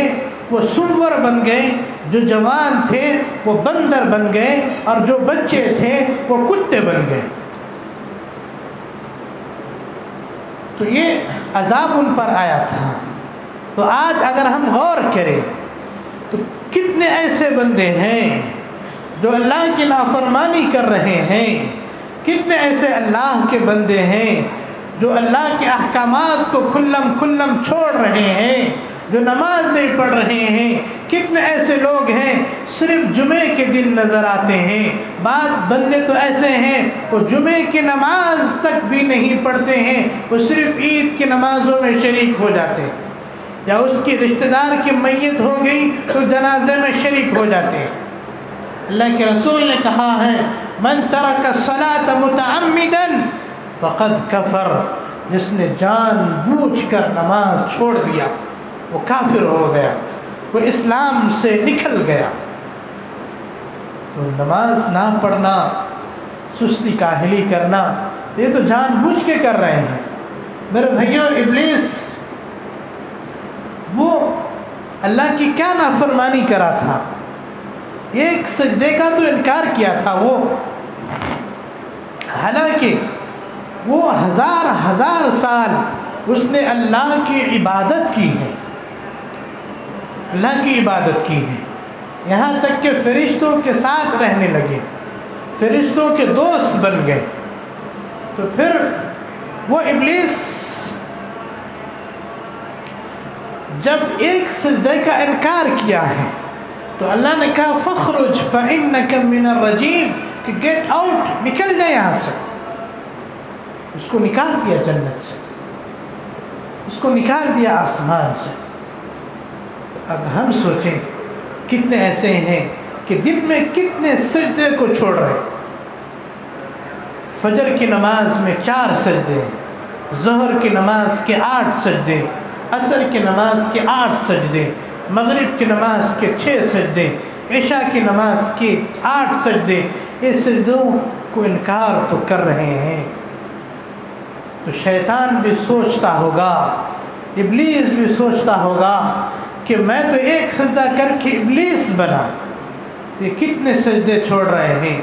وہ سور بن گئے، جو جوان تھے وہ بندر بن گئے، اور جو بچے تھے وہ کتے بن گئے۔ تو یہ عذاب ان پر آیا تھا۔ تو آج اگر ہم غور کریں تو کتنے ایسے بندے ہیں جو اللہ کی نافرمانی کر رہے ہیں، کتنے ایسے اللہ کے بندے ہیں جو اللہ کے احکامات کو کھلم چھوڑ رہے ہیں، جو نماز نہیں پڑھ رہے ہیں۔ کتنے ایسے لوگ ہیں صرف جمعے کے دن نظر آتے ہیں۔ بعض بندے تو ایسے ہیں وہ جمعے کی نماز تک بھی نہیں پڑھتے ہیں، وہ صرف عید کی نمازوں میں شریک ہو جاتے ہیں، یا اس کی رشتہ دار کی میت ہو گئی تو جنازے میں شریک ہو جاتے ہیں۔ اللہ کے رسول نے کہا ہے من ترک الصلاۃ متعمدا فقد کفر، جس نے جان بوجھ کر نماز چھوڑ دیا وہ کافر ہو گیا، وہ اسلام سے نکل گیا۔ تو نماز نہ پڑھنا، سستی کاہلی کرنا، یہ تو جان بوجھ کے کر رہے ہیں۔ میرے بھائیوں، ابلیس وہ اللہ کی کیا نافرمانی کرا تھا؟ ایک سجدے کا تو انکار کیا تھا وہ، حالانکہ وہ ہزار سال اس نے اللہ کی عبادت کی ہے، اللہ کی عبادت کی ہے، یہاں تک کہ فرشتوں کے ساتھ رہنے لگے، فرشتوں کے دوست بن گئے۔ تو پھر وہ ابلیس جب ایک سجدے کا انکار کیا ہے تو اللہ نے کہا فخرج فإنک من الرجیم، کہ گیٹ آؤٹ، نکل جائے یہاں سے۔ اس کو نکال دیا جنت سے، اس کو نکال دیا آسمان سے۔ اب ہم سوچیں کتنے ایسے ہیں کہ دن میں کتنے سجدے کو چھوڑ رہے۔ فجر کی نماز میں 4 سجدے، ظہر کی نماز کے 8 سجدے، عصر کی نماز کے 8 سجدے، مغرب کی نماز کے 6 سجدے، عشاء کی نماز کے 8 سجدے۔ اس سجدوں کو انکار تو کر رہے ہیں۔ تو شیطان بھی سوچتا ہوگا، ابلیس بھی سوچتا ہوگا کہ میں تو ایک سجدہ کر کے ابلیس بنا، یہ کتنے سجدے چھوڑ رہے ہیں۔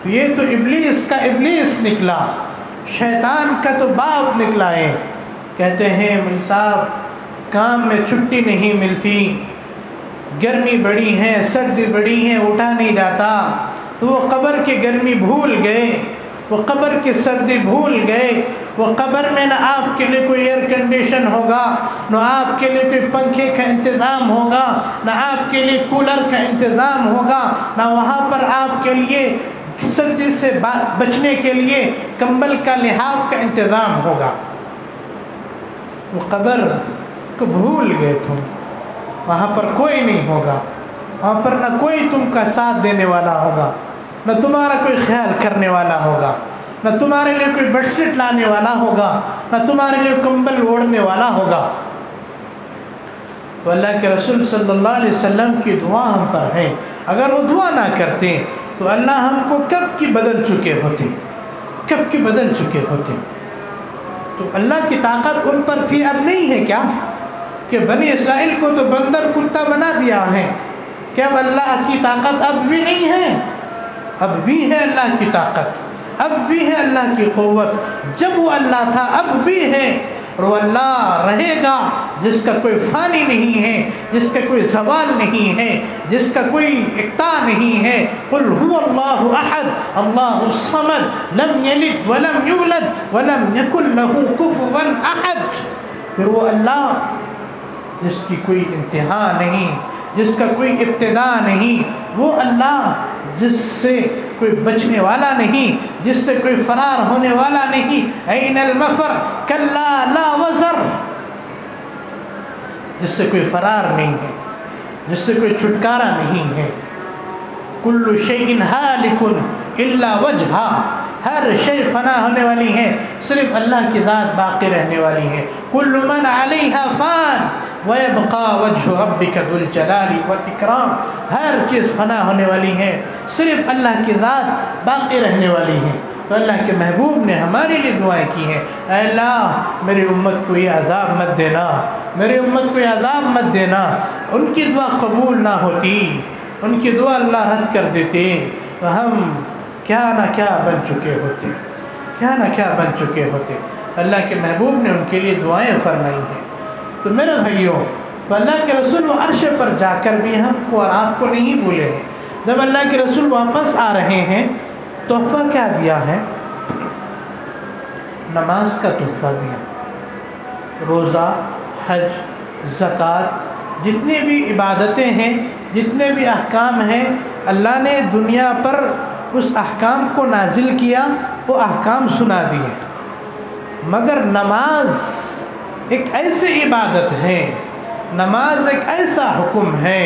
یہ تو ابلیس کا ابلیس نکلا، شیطان کا تو باپ نکلا ہے۔ کہتے ہیں مول صاحب کام میں چھٹی نہیں ملتی، گرمی بڑی ہے، سردی بڑی ہے، اٹھا نہیں جاتا، تو وہ قبر کی گرمی بھول گئے، وہ قبر کی سردی بھول گئے۔ وہ قبر میں نہ آپ کے لیے کوئی ایئر کنڈیشن ہوگا، نہ آپ کے لیے کوئی پنکھے کا انتظام ہوگا، نہ آپ کے لیے کولر کا انتظام ہوگا، نہ وہاں پر آپ کے لیے سردی سے بچنے کے لیے کمبل کا لحاف کا انتظام ہوگا۔ وہ قبر کو بھول گئے تم، وہاں پر کوئی نہیں ہوگا، وہاں پر نہ کوئی تم کا ساتھ دینے والا ہوگا، نہ تمہارا کوئی خیال کرنے والا ہوگا، نہ تمہارے لیے کوئی بیڈ شیٹ لانے والا ہوگا، نہ تمہارے لیے کمبل اوڑھنے والا ہوگا۔ تو اللہ کے رسول صلی اللہ علیہ وسلم کی دعا ہم پر ہے، اگر وہ دعا نہ کرتے تو اللہ ہم کو کب کی بدل چکے ہوتے، کب کی بدل چکے ہوتے۔ تو اللہ کی طاقت ان پر تھی، اب نہیں ہے کیا؟ کہ بنی اسرائیل کو تو بندر کتا بنا دیا ہے، کہ اب اللہ کی طاقت اب بھی نہیں ہے؟ اب بھی ہے اللہ کی طاقت، اب بھی ہے اللہ کی قوت، جب وہ اللہ تھا اب بھی ہے، اور وہ اللہ رہے گا جس کا کوئی فانی نہیں ہے، جس کا کوئی زوال نہیں ہے، جس کا کوئی اقتا نہیں ہے۔ قل هو اللہ احد اللہ الصمد لم یلد ولم یولد ولم یکن له کفوا احد۔ پھر وہ اللہ جس کی کوئی انتہا نہیں، جس کا کوئی ابتدا نہیں، وہ اللہ جس سے کوئی بچنے والا نہیں، جس سے کوئی فرار ہونے والا نہیں۔ این المفر کلا لا وزر، جس سے کوئی فرار نہیں ہے، جس سے کوئی چھٹکارا نہیں ہے۔ کل شیء ہالک الا وجہہ، ہر شے فنا ہونے والی ہے، صرف اللہ کی ذات باقی رہنے والی ہے۔ کل من علیہا فان وَيَبْقَى وَجْهُ رَبِّكَ ذُو الْجَلَالِ وَالْإِكْرَامِ، ہر چیز فنا ہونے والی ہے، صرف اللہ کی ذات باقی رہنے والی ہے۔ تو اللہ کے محبوب نے ہمارے لیے دعائیں کی ہیں، اے اللہ میری امت کو یہ عذاب مت دینا، میری امت کو یہ عذاب مت دینا۔ ان کی دعا قبول نہ ہوتی، ان کی دعا اللہ رد کر دیتے تو ہم کیا نہ کیا بن چکے ہوتے، کیا نہ کیا بن چکے ہوتے۔ اللہ کے محبوب نے ان کے لیے دعائیں فرمائی ہیں۔ تو میرے بھائیوں، تو اللہ کے رسول وہ عرش پر جا کر بھی ہم کو اور آپ کو نہیں بھولے ہیں۔ جب اللہ کے رسول واپس آ رہے ہیں، تحفہ کیا دیا ہے؟ نماز کا تحفہ دیا، روزہ، حج، زکوٰۃ، جتنے بھی عبادتیں ہیں، جتنے بھی احکام ہیں، اللہ نے دنیا پر اس احکام کو نازل کیا، وہ احکام سنا دیے۔ مگر نماز ایک ایسی عبادت ہے، نماز ایک ایسا حکم ہے،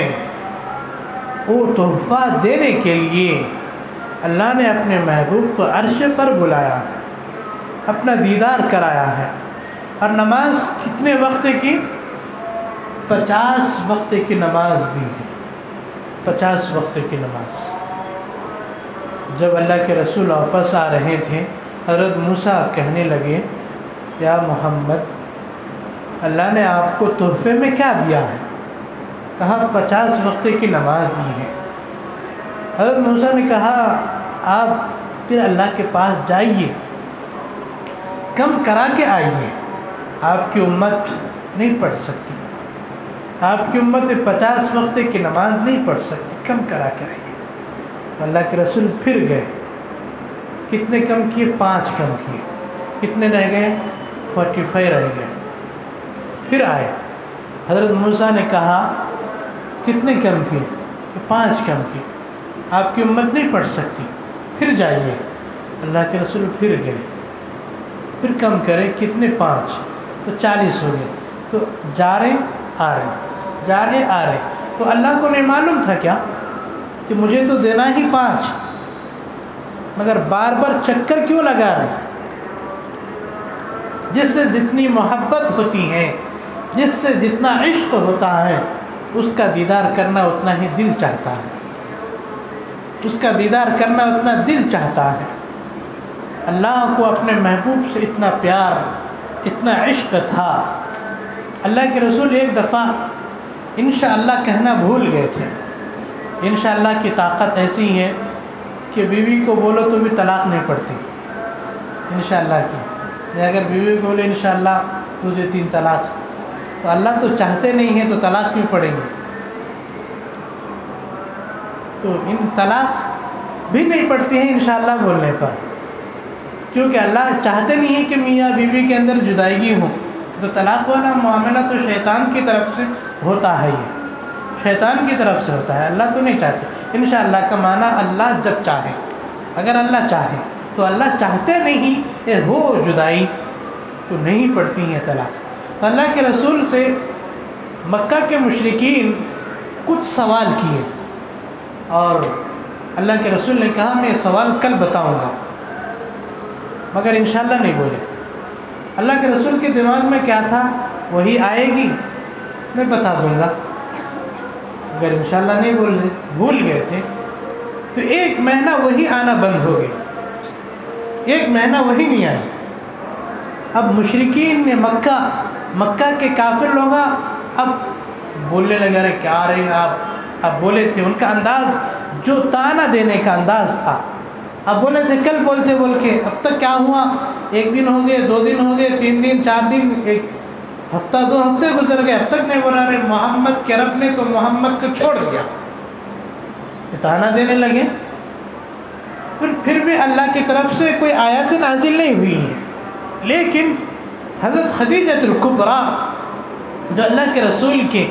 وہ تحفہ دینے کے لیے اللہ نے اپنے محبوب کو عرش پر بلایا، اپنا دیدار کرایا ہے۔ اور نماز کتنے وقت کی؟ 50 وقت کی نماز دی ہے، 50 وقت کی نماز۔ جب اللہ کے رسول واپس آ رہے تھے، حضرت موسیٰ کہنے لگے، یا محمد، اللہ نے آپ کو تحفے میں کیا دیا ہے؟ کہا 50 وقت کی نماز دی ہے۔ حضرت موسیٰ نے کہا، آپ پھر اللہ کے پاس جائیے، کم کرا کے آئیے، آپ کی امت نہیں پڑھ سکتی، آپ کی امت 50 وقت کی نماز نہیں پڑھ سکتی، کم کرا کے آئیے۔ اللہ کے رسول پھر گئے، کتنے کم کیے؟ 5 کم کیے، کتنے رہ گئے؟ 45 رہ گئے۔ پھر آئے، حضرت موسیٰ نے کہا کتنے کم کیے؟ 5 کم کیے، آپ کی امت نہیں پڑھ سکتی، پھر جائیے۔ اللہ کے رسول پھر گئے، پھر کم کرے، کتنے؟ 5، تو 40 ہو گئے۔ تو جا رہے آ رہے، جا رہے آ رہے، تو اللہ کو نہیں معلوم تھا کیا کہ مجھے تو دینا ہی 5، مگر بار بار چکر کیوں لگا رہے؟ جس سے جتنی محبت ہوتی ہے، جس سے جتنا عشق ہوتا ہے، اس کا دیدار کرنا اتنا ہی دل چاہتا ہے، اس کا دیدار کرنا اتنا دل چاہتا ہے۔ اللہ کو اپنے محبوب سے اتنا پیار، اتنا عشق تھا۔ اللہ کے رسول ایک دفعہ انشاءاللہ کہنا بھول گئے تھے۔ انشاءاللہ کی طاقت ایسی ہے کہ بیوی کو بولو تو بھی طلاق نہیں پڑتی، انشاءاللہ کی۔ اگر بیوی کو بولے انشاءاللہ تجھے 3 طلاق، تو اللہ تو چاہتے نہیں ہیں، تو طلاق کیوں پڑیں گے؟ تو ان طلاق بھی نہیں پڑتی ہیں انشاءاللہ بولنے پر، کیونکہ اللہ چاہتے نہیں ہیں کہ میاں بیوی کے اندر جدائیگی ہو۔ تو طلاق والا معاملہ تو شیطان کی طرف سے ہوتا ہے، یہ شیطان کی طرف سے ہوتا ہے، اللہ تو نہیں چاہتے۔ انشاءاللہ کا معنی اللہ جب چاہے، اگر اللہ چاہے، تو اللہ چاہتے نہیں کہ ہو جدائی، تو نہیں پڑتی ہیں طلاق۔ تو اللہ کے رسول سے مکہ کے مشرکین کچھ سوال کیے، اور اللہ کے رسول نے کہا میں سوال کل بتاؤں گا، مگر انشاءاللہ نہیں بولے۔ اللہ کے رسول کے دماغ میں کیا تھا؟ وہی آئے گی، میں بتا دوں گا، اگر انشاءاللہ نہیں بول رہے، بھول گئے تھے۔ تو 1 مہینہ وہی آنا بند ہو گئی، 1 مہینہ وہی نہیں آئی۔ اب مشرکین نے مکہ کے کافر لوگ اب بولنے لگے، ارے کیا آ رہے ہیں آپ؟ اب بولے تھے، ان کا انداز جو تانا دینے کا انداز تھا، اب بولے تھے کل بولتے بول کے، اب تک کیا ہوا؟ 1 دن ہو گئے، 2 دن ہو گئے، 3 دن، 4 دن، 1 ہفتہ، 2 ہفتے گزر گئے، اب تک نہیں بولا۔ رہے محمد کے رب نے تو محمد کو چھوڑ دیا، تانا دینے لگے۔ پھر بھی اللہ کی طرف سے کوئی آیات نازل نہیں ہوئی ہیں، لیکن حضرت خدیجہ الکبریٰ جو اللہ کے رسول کے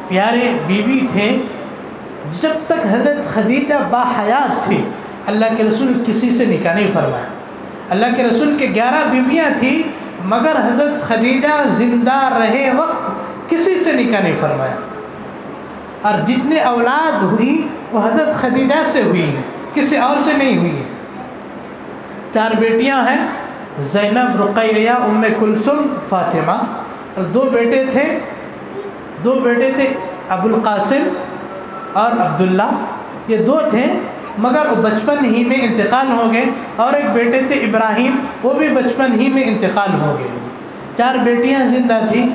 پیارے بیوی تھے، جب تک حضرت خدیجہ باحیات تھی، اللہ کے رسول کسی سے نکاح نہیں فرمایا۔ اللہ کے رسول کے 11 بیویاں تھیں، مگر حضرت خدیجہ زندہ رہے وقت کسی سے نکاح نہیں فرمایا، اور جتنے اولاد ہوئی وہ حضرت خدیجہ سے ہوئی ہیں، کسی اور سے نہیں ہوئی ہے۔ 4 بیٹیاں ہیں، زینب، رقیہ، ام کلثوم، فاطمہ، اور 2 بیٹے تھے ابو القاسم اور عبداللہ، یہ 2 تھے، مگر وہ بچپن ہی میں انتقال ہو گئے، اور ایک بیٹے تھے ابراہیم، وہ بھی بچپن ہی میں انتقال ہو گئے۔ 4 بیٹیاں زندہ تھیں،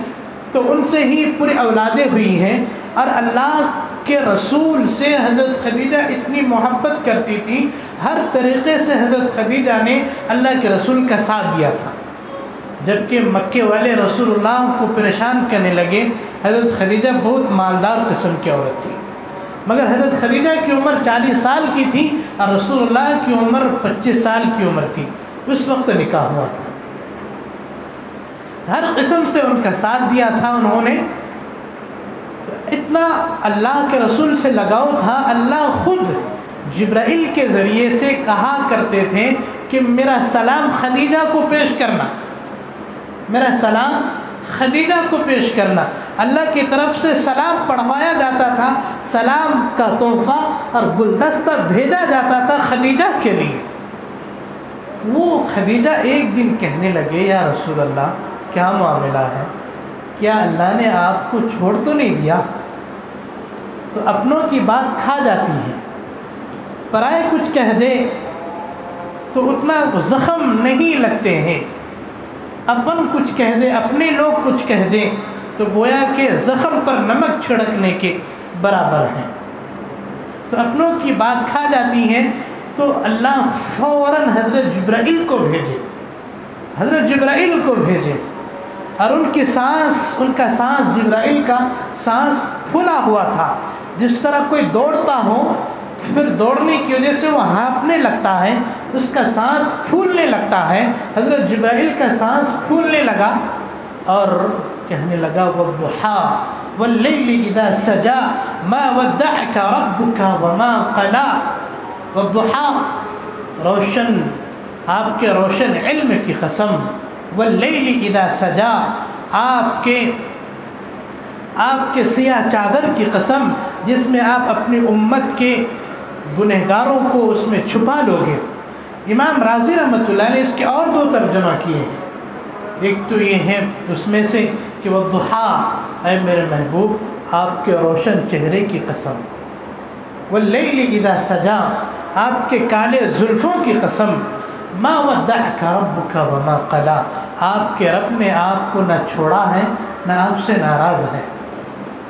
تو ان سے ہی پوری اولادیں ہوئی ہیں۔ اور اللہ کے رسول سے حضرت خدیجہ اتنی محبت کرتی تھی، ہر طریقے سے حضرت خدیجہ نے اللہ کے رسول کا ساتھ دیا تھا۔ جبکہ مکے والے رسول اللہ کو پریشان کرنے لگے، حضرت خدیجہ بہت مالدار قسم کی عورت تھی، مگر حضرت خدیجہ کی عمر 40 سال کی تھی اور رسول اللہ کی عمر 25 سال کی عمر تھی، اس وقت نکاح ہوا تھا۔ ہر قسم سے ان کا ساتھ دیا تھا انہوں نے، اتنا اللہ کے رسول سے لگاؤ تھا، اللہ خود جبرائیل کے ذریعے سے کہا کرتے تھے کہ میرا سلام خدیجہ کو پیش کرنا، میرا سلام خدیجہ کو پیش کرنا۔ اللہ کی طرف سے سلام پڑھوایا جاتا تھا، سلام کا تحفہ اور گلدستہ بھیجا جاتا تھا خدیجہ کے لیے۔ وہ خدیجہ ایک دن کہنے لگے، یا رسول اللہ کیا معاملہ ہے؟ کیا اللہ نے آپ کو چھوڑ تو نہیں دیا؟ تو اپنوں کی بات کھا جاتی ہے، پرائے کچھ کہہ دے تو اتنا زخم نہیں لگتے ہیں، اپن کچھ کہہ دے، اپنے لوگ کچھ کہہ دیں تو گویا کہ زخم پر نمک چھڑکنے کے برابر ہیں۔ تو اپنوں کی بات کھا جاتی ہیں، تو اللہ فوراً حضرت جبرائیل کو بھیجے، حضرت جبرائیل کو بھیجے، اور ان کی سانس، ان کا سانس، جبرائیل کا سانس پھولا ہوا تھا۔ جس طرح کوئی دوڑتا ہو تو پھر دوڑنے کی وجہ سے وہ ہانپنے لگتا ہے، اس کا سانس پھولنے لگتا ہے، حضرت جبرائیل کا سانس پھولنے لگا اور کہنے لگا والضحى واللیل اذا سجا ما ودعك ربك وما قلا۔ والضحى روشن، آپ کے روشن علم کی قسم، واللیل اذا سجا آپ کے سیاہ چادر کی قسم، جس میں آپ اپنی امت کے گنہگاروں کو اس میں چھپا لو گے۔ امام رازی رحمۃ اللہ نے اس کے اور 2 ترجمہ کیے ہیں، ایک تو یہ ہے اس میں سے کہ والضحى اے میرے محبوب آپ کے روشن چہرے کی قسم، واللیل اذا سجا آپ کے کالے زلفوں کی قسم، ما ودعك ربك وما قلا آپ کے رب نے آپ کو نہ چھوڑا ہے نہ آپ سے ناراض ہے،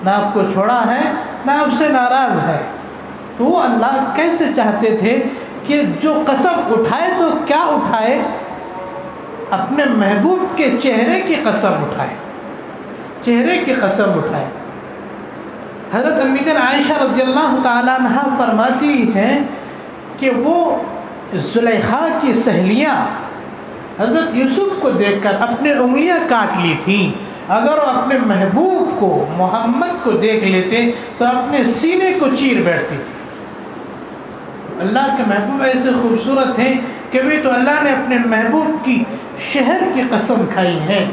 نہ آپ کو چھوڑا ہے نہ آپ سے ناراض ہے۔ تو وہ اللہ کیسے چاہتے تھے کہ جو قسم اٹھائے تو کیا اٹھائے، اپنے محبوب کے چہرے کی قسم اٹھائے، چہرے کی قسم اٹھائے۔ حضرت امی جان عائشہ رضی اللہ تعالیٰ عنہ فرماتی ہیں کہ وہ زلیخا کی سہیلیاں حضرت یوسف کو دیکھ کر اپنے انگلیاں کاٹ لی تھیں، اگر وہ اپنے محبوب کو محمد کو دیکھ لیتے تو اپنے سینے کو چیر بیٹھتی تھی۔ اللہ کے محبوب ایسے خوبصورت ہیں کہ بھی تو اللہ نے اپنے محبوب کی شہر کی قسم کھائی ہے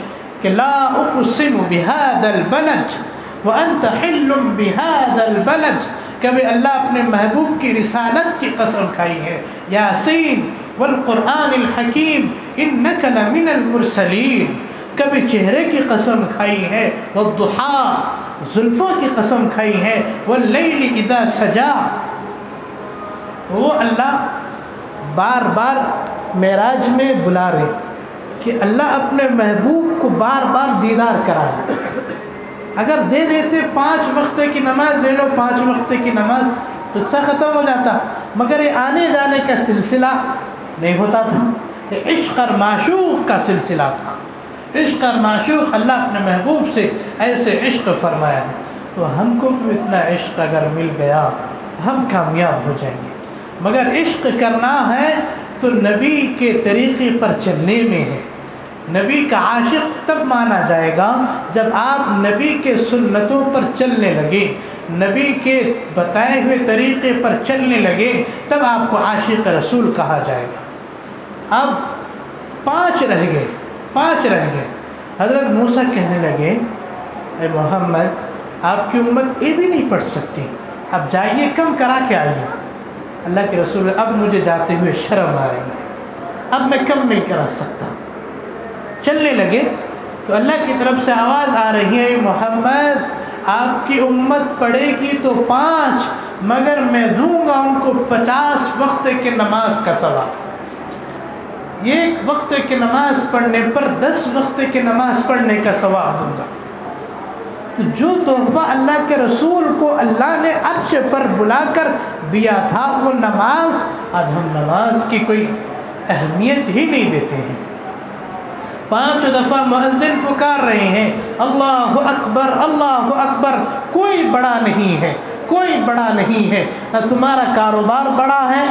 کہ لا اقسم بهذا البلد وانت حل بهذا البلد، کبھی اللہ اپنے محبوب کی رسالت کی قسم کھائی ہے، یاسین والقرآن الحکیم انک لمن المرسلین، کبھی چہرے کی قسم کھائی ہے، والضحى زلفوں کی قسم کھائی ہے، واللیل اذا سجا۔ تو وہ اللہ بار بار معراج میں بلا رہے کہ اللہ اپنے محبوب کو بار بار دیدار کرا رہے۔ اگر دے دیتے 5 وقت کی نماز لے لو، 5 وقت کی نماز، قصہ ختم ہو جاتا، مگر یہ آنے جانے کا سلسلہ نہیں ہوتا تھا، یہ عشق اور معشوق کا سلسلہ تھا، عشق اور معشوق۔ اللہ اپنے محبوب سے ایسے عشق فرمایا ہے، تو ہم کو بھی اتنا عشق اگر مل گیا تو ہم کامیاب ہو جائیں گے۔ مگر عشق کرنا ہے تو نبی کے طریقے پر چلنے میں ہے۔ نبی کا عاشق تب مانا جائے گا جب آپ نبی کے سنتوں پر چلنے لگے، نبی کے بتائے ہوئے طریقے پر چلنے لگے، تب آپ کو عاشق رسول کہا جائے گا۔ اب 5 رہ گئے، 5 رہ گئے۔ حضرت موسیٰ کہنے لگے اے محمد آپ کی امت یہ بھی نہیں پڑھ سکتی، اب جائیے کم کرا کے آئیے۔ اللہ کے رسول اب مجھے جاتے ہوئے شرم آ رہی ہے، اب میں کم نہیں کرا سکتا۔ چلنے لگے تو اللہ کی طرف سے آواز آ رہی ہے محمد آپ کی امت پڑھے گی تو 5، مگر میں دوں گا ان کو 50 وقت کی نماز کا ثواب، 1 وقت کی نماز پڑھنے پر 10 وقت کی نماز پڑھنے کا ثواب دوں گا۔ تو جو تحفہ اللہ کے رسول کو اللہ نے عرش پر بلا کر دیا تھا وہ نماز، آج ہم نماز کی کوئی اہمیت ہی نہیں دیتے ہیں۔ 5 دفعہ مؤذن پکار رہے ہیں اللہ اکبر اللہ اکبر، کوئی بڑا نہیں ہے، کوئی بڑا نہیں ہے، نہ تمہارا کاروبار بڑا ہے،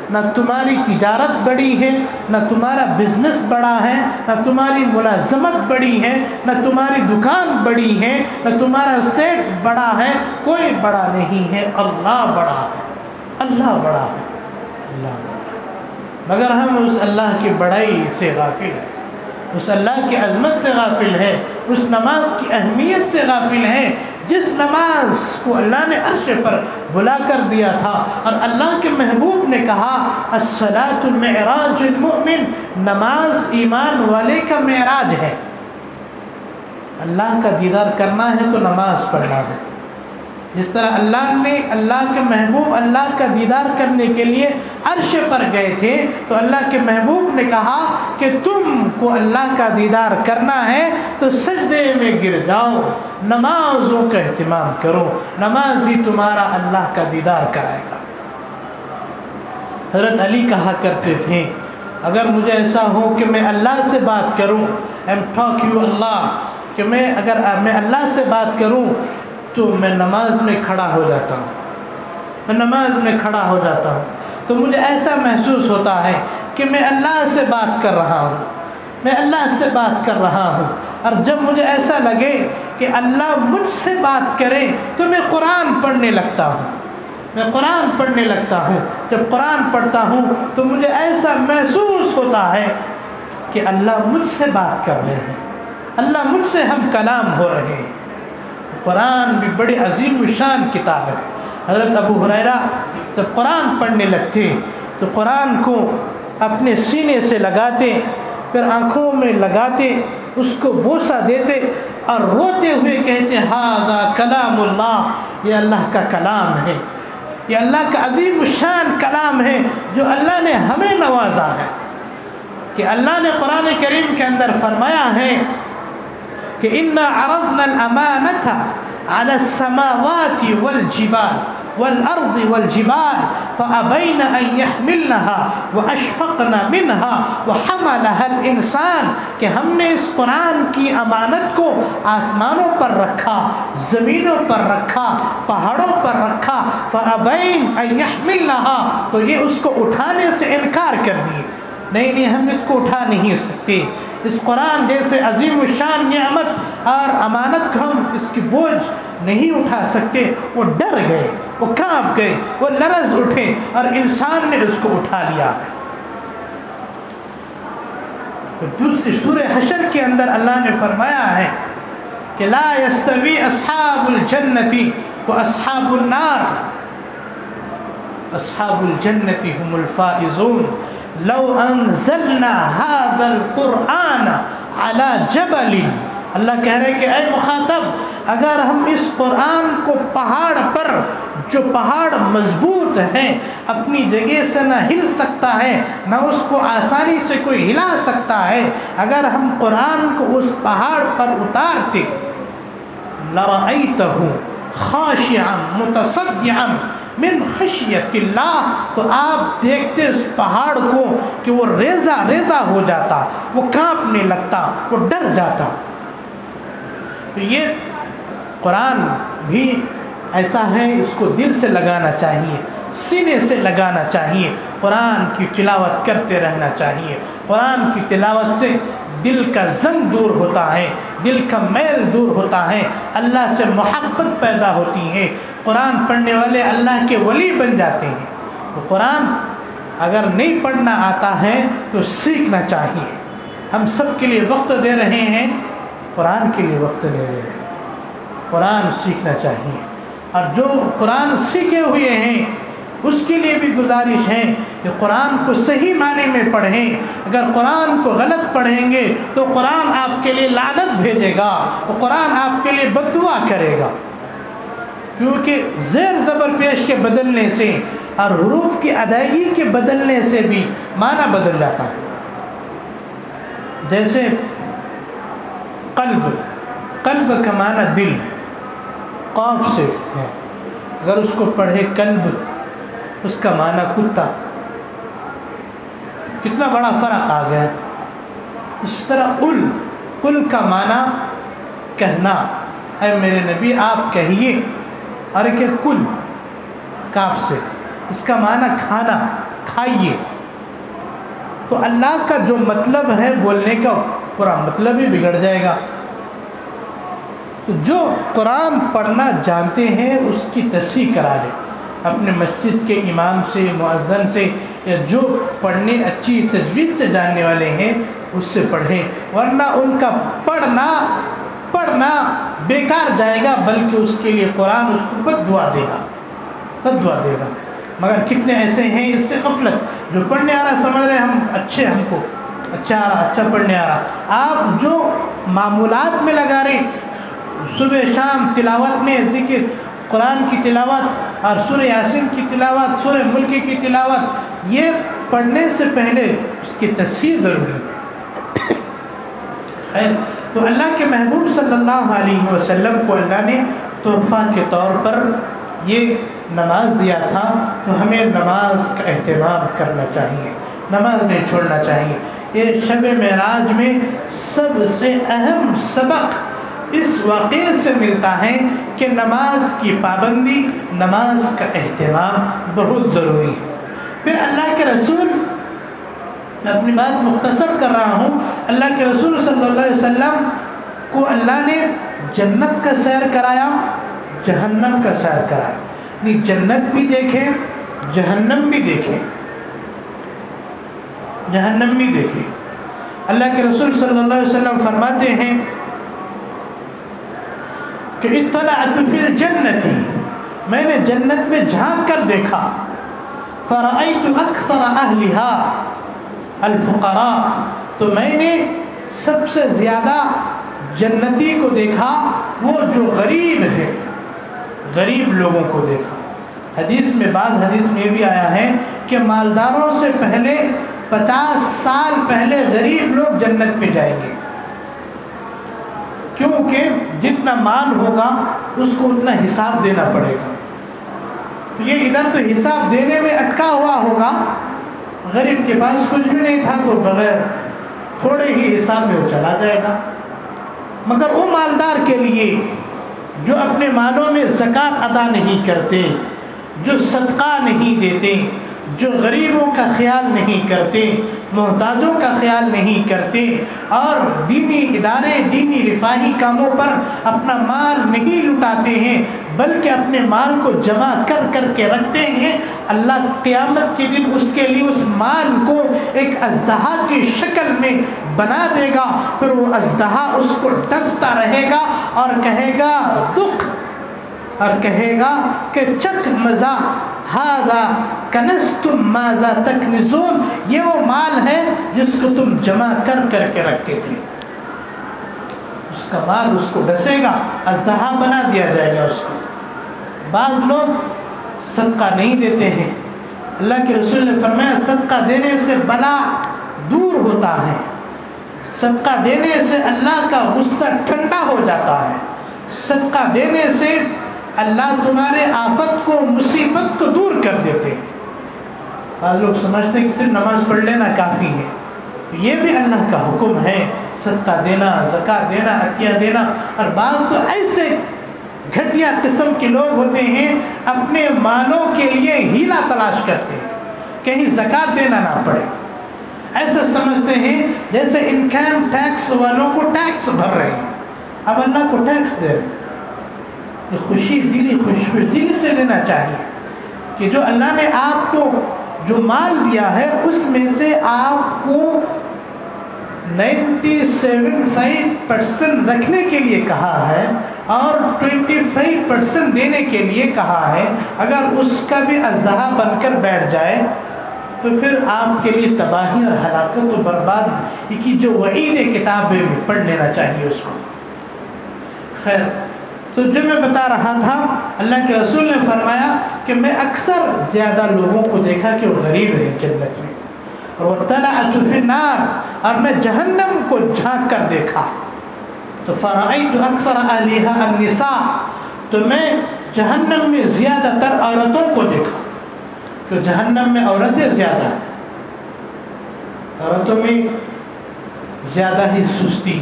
نہ تمہاری تجارت بڑی ہے، نہ تمہارا بزنس بڑا ہے، نہ تمہاری ملازمت بڑی ہے، نہ تمہاری دکان بڑی ہے، نہ تمہارا سیٹ بڑا ہے، کوئی بڑا نہیں ہے، اللہ بڑا ہے، اللہ بڑا ہے، اللہ بڑا ہے۔ مگر ہم اس اللہ کی بڑائی سے غافل ہیں، اس اللہ کی عظمت سے غافل ہے، اس نماز کی اہمیت سے غافل ہے جس نماز کو اللہ نے عرش پر بلا کر دیا تھا۔ اور اللہ کے محبوب نے کہا الصلاۃ معراج المؤمن، نماز ایمان والے کا معراج ہے۔ اللہ کا دیدار کرنا ہے تو نماز پڑھنا ہے۔ جس طرح اللہ نے اللہ کے محبوب اللہ کا دیدار کرنے کے لیے عرش پر گئے تھے تو اللہ کے محبوب نے کہا کہ تم کو اللہ کا دیدار کرنا ہے تو سجدے میں گر جاؤ، نمازوں کا اہتمام کرو، نماز ہی تمہارا اللہ کا دیدار کرائے گا۔ حضرت علی کہا کرتے تھے اگر مجھے ایسا ہو کہ میں اللہ سے بات کروں، ایم ٹاک یو اللہ، کہ اگر میں اللہ سے بات کروں تو میں نماز میں کھڑا ہو جاتا ہوں، میں نماز میں کھڑا ہو جاتا ہوں تو مجھے ایسا محسوس ہوتا ہے کہ میں اللہ سے بات کر رہا ہوں، میں اللہ سے بات کر رہا ہوں۔ اور جب مجھے ایسا لگے کہ اللہ مجھ سے بات کرے تو میں قرآن پڑھنے لگتا ہوں، میں قرآن پڑھنے لگتا ہوں۔ جب قرآن پڑھتا ہوں تو مجھے ایسا محسوس ہوتا ہے کہ اللہ مجھ سے بات کر رہے ہیں، اللہ مجھ سے ہم کلام ہو رہے ہیں۔ قرآن بھی بڑی عظیم الشان کتاب ہے۔ حضرت ابو ہریرہ جب قرآن پڑھنے لگتے تو قرآن کو اپنے سینے سے لگاتے، پھر آنکھوں میں لگاتے، اس کو بوسہ دیتے اور روتے ہوئے کہتے ھذا کلام اللہ، یہ اللہ کا کلام ہے، یہ اللہ کا عظیم الشان کلام ہے جو اللہ نے ہمیں نوازا ہے۔ کہ اللہ نے قرآن کریم کے اندر فرمایا ہے کہ اِنَّا عَرَضْنَا الْأَمَانَةَ عَلَى السَّمَاوَاتِ وَالْجِبَالِ وَالْأَرْضِ وَالْجِبَالِ فَأَبَيْنَ أَن يَحْمِلْنَهَا وَأَشْفَقْنَ مِنْهَا وَحَمَلَهَا الْإِنسَانُ، کہ ہم نے اس قرآن کی امانت کو آسمانوں پر رکھا، زمینوں پر رکھا، پہاڑوں پر رکھا، فَأَبَيْنَ أَن يَحْمِلْنَهَا، تو یہ اس کو اٹھانے سے انکار کر دیے، نہیں ہم اس کو اٹھا نہیں سکتے۔ اس قرآن جیسے عظیم الشان نعمت اور امانت کو ہم اس کی بوجھ نہیں اٹھا سکتے۔ وہ ڈر گئے، وہ کانپ گئے، وہ لرز اٹھے اور انسان نے اس کو اٹھا لیا۔ دوسری سورہ حشر کے اندر اللہ نے فرمایا ہے کہ لا یستوی اصحاب الجنت واصحاب النار، اصحاب الجنت هم الفائزون لو انزلنا هذا القرآن على جبل، اللہ کہہ رہے کہ اے مخاطب اگر ہم اس قرآن کو پہاڑ پر، جو پہاڑ مضبوط ہیں، اپنی جگہ سے نہ ہل سکتا ہے، نہ اس کو آسانی سے کوئی ہلا سکتا ہے، اگر ہم قرآن کو اس پہاڑ پر اتارتے لَرَأَيْتَهُ خَاشِعًا مُتَصَدِّعًا من خشیت اللہ، تو آپ دیکھتے اس پہاڑ کو کہ وہ ریزہ ریزہ ہو جاتا، وہ کانپنے لگتا، وہ ڈر جاتا۔ تو یہ قرآن بھی ایسا ہے، اس کو دل سے لگانا چاہیے، سینے سے لگانا چاہیے، قرآن کی تلاوت کرتے رہنا چاہیے۔ قرآن کی تلاوت سے دل کا زنگ دور ہوتا ہے، دل کا میل دور ہوتا ہے، اللہ سے محبت پیدا ہوتی ہے، قرآن پڑھنے والے اللہ کے ولی بن جاتے ہیں۔ تو قرآن اگر نہیں پڑھنا آتا ہے تو سیکھنا چاہیے۔ ہم سب کے لیے وقت دے رہے ہیں، قرآن کے لیے وقت دے رہے ہیں، قرآن سیکھنا چاہیے۔ اور جو قرآن سیکھے ہوئے ہیں اس کے لیے بھی گزارش ہے کہ قرآن کو صحیح معنی میں پڑھیں۔ اگر قرآن کو غلط پڑھیں گے تو قرآن آپ کے لیے لعنت بھیجے گا، وہ قرآن آپ کے لیے بد دعا کرے گا۔ کیونکہ زیر زبر پیش کے بدلنے سے اور حروف کی ادائیگی کے بدلنے سے بھی معنی بدل جاتا ہے. جیسے قلب، قلب کا معنی دل، قاف سے ہے، اگر اس کو پڑھے قلب، اس کا معنی کتا. کتنا بڑا فرق آ گیا. اس طرح ال کا معنی کہنا، اے میرے نبی آپ کہیے، اور کہ کل کاف سے، اس کا معنی کھانا، کھائیے. تو اللہ کا جو مطلب ہے بولنے کا پورا مطلب ہی بگڑ جائے گا. تو جو قرآن پڑھنا جانتے ہیں اس کی تصحیح کرا لیں اپنے مسجد کے امام سے، مؤذن سے، یا جو پڑھنے اچھی تجوید سے جاننے والے ہیں اس سے پڑھیں، ورنہ ان کا پڑھنا بیکار جائے گا، بلکہ اس کے لیے قرآن اس کو بد دعا دے گا. مگر کتنے ایسے ہیں اس سے غفلت، جو پڑھنے آ رہا سمجھ رہے ہم کو اچھا آ رہا، اچھا پڑھنے آ رہا. آپ جو معمولات میں لگا رہے، صبح شام تلاوت میں، ذکر قرآن کی تلاوت اور سورہ یاسین کی تلاوت، سورہ ملک کی تلاوت، یہ پڑھنے سے پہلے اس کی تصحیح ضروری ہے. خیر، تو اللہ کے محبوب صلی اللہ علیہ وسلم کو اللہ نے تحفہ کے طور پر یہ نماز دیا تھا، تو ہمیں نماز کا اہتمام کرنا چاہیے، نماز نہیں چھوڑنا چاہیے. یہ شب معراج میں سب سے اہم سبق اس واقعے سے ملتا ہے کہ نماز کی پابندی، نماز کا اہتمام بہت ضروری ہے. پھر اللہ کے رسول، میں اپنی بات مختصر کر رہا ہوں، اللہ کے رسول صلی اللہ علیہ وسلم کو اللہ نے جنت کا سیر کرایا، جہنم کا سیر کرایا. یعنی جنت بھی دیکھیں، جہنم بھی دیکھیں، جہنم بھی دیکھیں. اللہ کے رسول صلی اللہ علیہ وسلم فرماتے ہیں کہ اطلعت فی الجنت، میں نے جنت میں جھانک کر دیکھا، فرأیت اکثر اہلها الفقراء، تو میں نے سب سے زیادہ جنتی کو دیکھا وہ جو غریب ہے، غریب لوگوں کو دیکھا. حدیث میں، بعض حدیث میں بھی آیا ہے کہ مالداروں سے پہلے 50 سال پہلے غریب لوگ جنت میں جائیں گے، کیونکہ جتنا مال ہوگا اس کو اتنا حساب دینا پڑے گا. تو یہ ادھر تو حساب دینے میں اٹکا ہوا ہوگا، غریب کے پاس کچھ بھی نہیں تھا تو بغیر تھوڑے ہی حساب میں وہ چلا جائے گا. مگر وہ مالدار کے لیے جو اپنے مالوں میں زکوٰۃ ادا نہیں کرتے، جو صدقہ نہیں دیتے، جو غریبوں کا خیال نہیں کرتے، محتاجوں کا خیال نہیں کرتے، اور دینی ادارے، دینی رفاہی کاموں پر اپنا مال نہیں لٹاتے ہیں بلکہ اپنے مال کو جمع کر کر کے رکھتے ہیں، اللہ قیامت کے دن اس کے لیے اس مال کو ایک اژدہا کی شکل میں بنا دے گا. پھر وہ اژدہا اس کو ڈستا رہے گا اور کہے گا دکھ، اور کہے گا کہ چک مزہ ہاذا کنزتم ماذا تکنزون، یہ وہ مال ہے جس کو تم جمع کر کر کے رکھتے تھے. اس کا مال اس کو ڈسے گا، اژدہا بنا دیا جائے گا اس کو. بعض لوگ صدقہ نہیں دیتے ہیں. اللہ کے رسول نے فرمایا صدقہ دینے سے بلا دور ہوتا ہے، صدقہ دینے سے اللہ کا غصہ ٹھنڈا ہو جاتا ہے، صدقہ دینے سے اللہ تمہارے آفت کو، مصیبت کو دور کر دیتے ہیں. بعض لوگ سمجھتے ہیں کہ صرف نماز پڑھ لینا کافی ہے. یہ بھی اللہ کا حکم ہے، صدقہ دینا، زکوٰۃ دینا، عطیہ دینا. اور بعض تو ایسے گھٹیا قسم کے لوگ ہوتے ہیں اپنے مالوں کے لیے ہیلا تلاش کرتے ہیں کہیں زکوٰۃ دینا نہ پڑے. ایسا سمجھتے ہیں جیسے انکم ٹیکس والوں کو ٹیکس بھر رہے ہیں، اب اللہ کو ٹیکس دے رہے ہیں. یہ خوش دلی سے دینا چاہیے کہ جو اللہ نے آپ کو جو مال دیا ہے اس میں سے آپ کو 97% رکھنے کے لیے کہا ہے اور 25% دینے کے لیے کہا ہے. اگر اس کا بھی اژدہا بن کر بیٹھ جائے تو پھر آپ کے لیے تباہی اور ہلاکت و برباد کی جو وعید کتاب میں پڑھ لینا چاہیے اس کو. خیر، تو جو میں بتا رہا تھا، اللہ کے رسول نے فرمایا کہ میں اکثر زیادہ لوگوں کو دیکھا کہ وہ غریب ہیں جنت میں، اور وَطَلَعْتُ فِي النَّارِ، اور میں جہنم کو جھانک کر دیکھا تو فَرَأَيْتُ أَكْثَرَ أَهْلِهَا النِّسَاء، تو میں جہنم میں زیادہ تر عورتوں کو دیکھا، کہ جہنم میں عورتیں زیادہ ہیں، عورتوں میں زیادہ ہی سستی،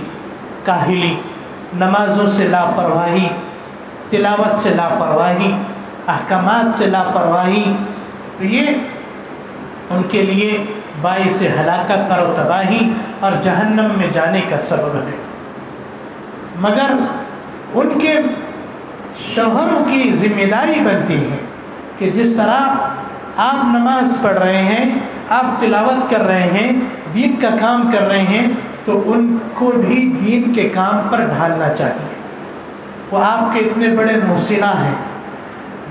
کاہلی، نمازوں سے لاپرواہی، تلاوت سے لاپرواہی، احکامات سے لاپرواہی، تو یہ ان کے لیے باعث ہلاکت اور تباہی اور جہنم میں جانے کا سبب ہے۔ مگر ان کے شوہروں کی ذمہ داری بنتی ہے کہ جس طرح آپ نماز پڑھ رہے ہیں، آپ تلاوت کر رہے ہیں، دین کا کام کر رہے ہیں، تو ان کو بھی دین کے کام پر ڈھالنا چاہیے۔ وہ آپ کے اتنے بڑے محسنہ ہیں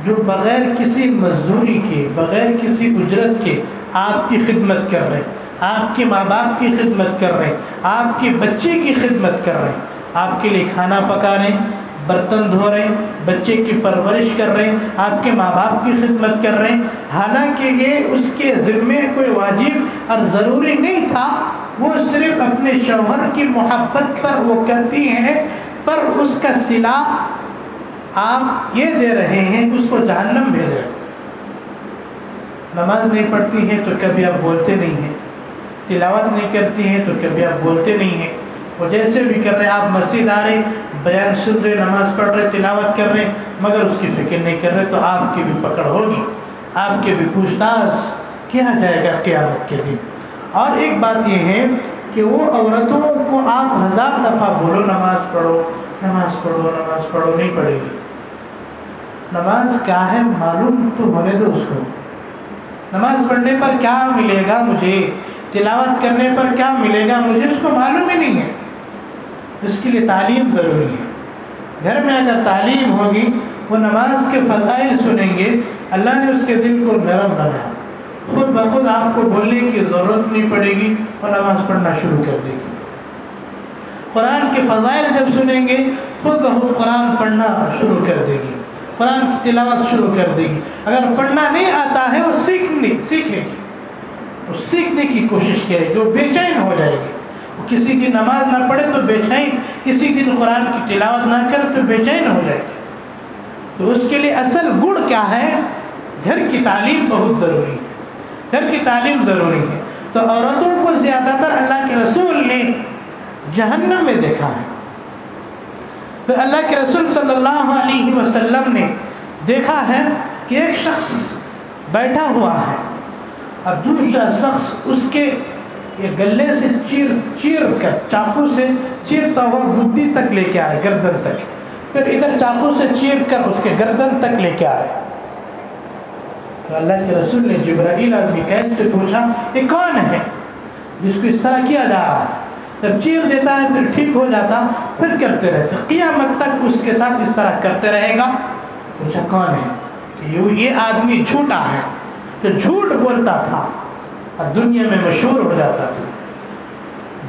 جو بغیر کسی مزدوری کے، بغیر کسی اجرت کے آپ کی خدمت کر رہے ہیں، آپ کے ماں باپ کی خدمت کر رہے ہیں، آپ کے بچے کی خدمت کر رہے ہیں، آپ کے لیے کھانا پکا رہے ہیں، برتن دھو رہے ہیں، بچے کی پرورش کر رہے ہیں، آپ کے ماں باپ کی خدمت کر رہے ہیں، حالانکہ یہ اس کے ذمے کوئی واجب اور ضروری نہیں تھا، وہ صرف اپنے شوہر کی محبت پر وہ کرتی ہیں، پر اس کا صلہ آپ یہ دے رہے ہیں کہ اس کو جہنم بھیج رہے ہیں۔ نماز نہیں پڑھتی ہیں تو کبھی آپ بولتے نہیں ہیں، تلاوت نہیں کرتی ہیں تو کبھی آپ بولتے نہیں ہیں، وہ جیسے بھی کر رہے ہیں، آپ مسجد آ رہے، بیان سن رہے، نماز پڑھ رہے، تلاوت کر رہے، مگر اس کی فکر نہیں کر رہے، تو آپ کی بھی پکڑ ہوگی، آپ کے بھی پوچھ تاچھ کیا جائے گا قیامت کے دن۔ اور ایک بات یہ ہے کہ وہ عورتوں کو آپ 1000 دفعہ بولو نماز پڑھو، نماز پڑھو، نماز پڑھو، نہیں پڑھے گی۔ نماز کیا ہے معلوم تو ہونے دو اس کو، نماز پڑھنے پر کیا ملے گا مجھے، تلاوت کرنے پر کیا ملے گا مجھے، اس کو معلوم ہی نہیں ہے۔ اس کے لیے تعلیم ضروری ہے۔ گھر میں اگر تعلیم ہوگی، وہ نماز کے فضائل سنیں گے، اللہ نے اس کے دل کو نرم بنایا، خود بخود آپ کو بولنے کی ضرورت نہیں پڑے گی، اور نماز پڑھنا شروع کر دے گی۔ قرآن کے فضائل جب سنیں گے، خود بخود قرآن پڑھنا شروع کر دے گی، قرآن کی تلاوت شروع کر دے گی۔ اگر پڑھنا نہیں آتا ہے، وہ سیکھے گی، وہ سیکھنے کی کوشش کرے گی، وہ بے چین ہو جائے گی۔ وہ کسی دن نماز نہ پڑھے تو بے چین، کسی دن قرآن کی تلاوت نہ کرے تو بے چین ہو جائے گی۔ تو اس کے لیے اصل گڑ کیا ہے؟ گھر کی تعلیم بہت ضروری ہے، گھر کی تعلیم ضروری ہے۔ تو عورتوں کو زیادہ تر اللہ کے رسول نے جہنم میں دیکھا ہے۔ پھر اللہ کے رسول صلی اللہ علیہ وسلم نے دیکھا ہے کہ ایک شخص بیٹھا ہوا ہے اور دوسرا شخص اس کے یہ گلے سے چیر کر، چاقو سے چیرتا ہوا گدی تک لے کے آ رہے، گردن تک، پھر ادھر چاقو سے چیر کر اس کے گردن تک لے کے آ رہے۔ تو اللہ کے رسول نے جبرائیل اور میکائیل سے پوچھا یہ کون ہے جس کو اس طرح کیا جا رہا ہے؟ جب چیر دیتا ہے پھر ٹھیک ہو جاتا، پھر کرتے رہتے، قیامت تک اس کے ساتھ اس طرح کرتے رہے گا۔ پوچھا کون ہے؟ کہ یہ آدمی جھوٹا ہے، جو جھوٹ بولتا تھا اور دنیا میں مشہور ہو جاتا تھا،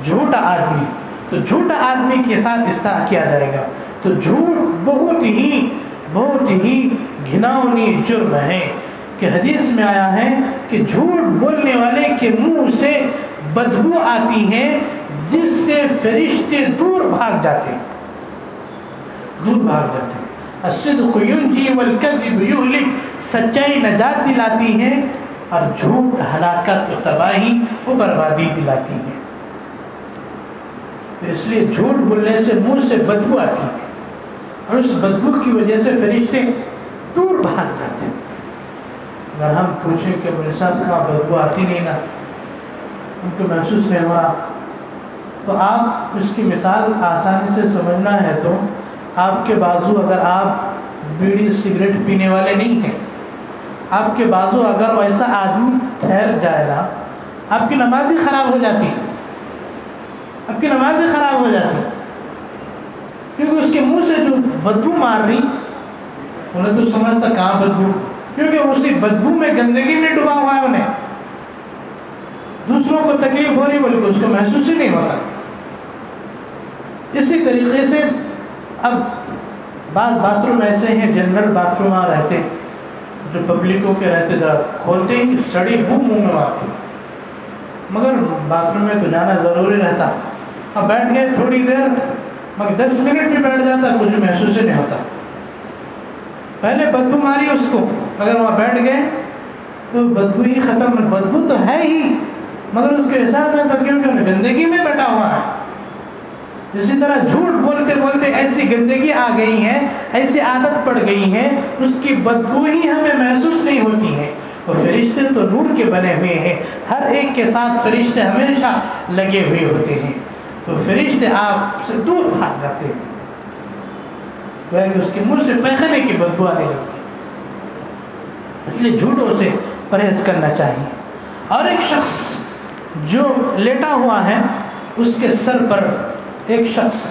جھوٹا آدمی۔ تو جھوٹا آدمی کے ساتھ اس طرح کیا جائے گا۔ تو جھوٹ بہت ہی گھناؤنی جرم ہے، کہ حدیث میں آیا ہے کہ جھوٹ بولنے والے کے منہ سے بدبو آتی ہے جس سے فرشتے دور بھاگ جاتے ہیں، دور بھاگ جاتے ہیں۔ الصدق ینجی والکذب یہلک، سچائی نجات دلاتی ہے اور جھوٹ ہلاکت و تباہی و بربادی دلاتی ہے۔ تو اس لیے جھوٹ بولنے سے منہ سے بدبو آتی ہے، اور اس بدبو کی وجہ سے فرشتے دور بھاگ جاتے ہیں۔ اگر ہم پوچھیں کہ میرے صاحب کہاں بدبو آتی نہیں نا، ان کو محسوس نہیں ہوا، تو آپ اس کی مثال آسانی سے سمجھنا ہے تو آپ کے بازو، اگر آپ بیڑی سگریٹ پینے والے نہیں ہیں، آپ کے بازو اگر ویسا آدمی ٹھہر جائے گا، آپ کی نماز ہی خراب ہو جاتی، آپ کی نماز ہی خراب ہو جاتی، کیونکہ اس کے منہ سے جو بدبو مار رہی، انہیں تو سمجھتا کہاں بدبو، کیونکہ اسی بدبو میں گندگی میں ڈوبا ہوا ہے، انہیں دوسروں کو تکلیف ہو رہی بلکہ اس کو محسوس ہی نہیں ہوتا۔ اسی طریقے سے اب بعض باتھ روم ایسے ہیں جنرل باتھ روم رہتے جو پبلکوں کے رہتے، ذرا کھولتے ہی سڑی بو منہ میں مارتی، مگر باتھ روم میں تو جانا ضروری رہتا. اب بیٹھ گئے تھوڑی دیر، مگر 10 منٹ بھی بیٹھ جاتا کچھ محسوس ہی نہیں ہوتا. پہلے بدبو ماری اس کو، اگر وہاں بیٹھ گئے تو بدبو ہی ختم. بدبو تو ہے ہی مگر اس کے احساس میں تھا کیونکہ گندگی میں بیٹھا ہوا ہے. اسی طرح جھوٹ بولتے بولتے ایسی گندگی آ گئی ہے، ایسی عادت پڑ گئی ہے، اس کی بدبو ہی ہمیں محسوس نہیں ہوتی ہے. اور فرشتے تو نور کے بنے ہوئے ہیں، ہر ایک کے ساتھ فرشتے ہمیشہ لگے ہوئے ہوتے ہیں، تو فرشتے آپ سے دور بھاگ جاتے ہیں. کہ اس کے منہ سے پیخانے کی بدبو آنے لگی ہے. اس لیے جھوٹوں سے پرہیز کرنا چاہیے. اور ایک شخص جو لیٹا ہوا ہے، اس کے سر پر ایک شخص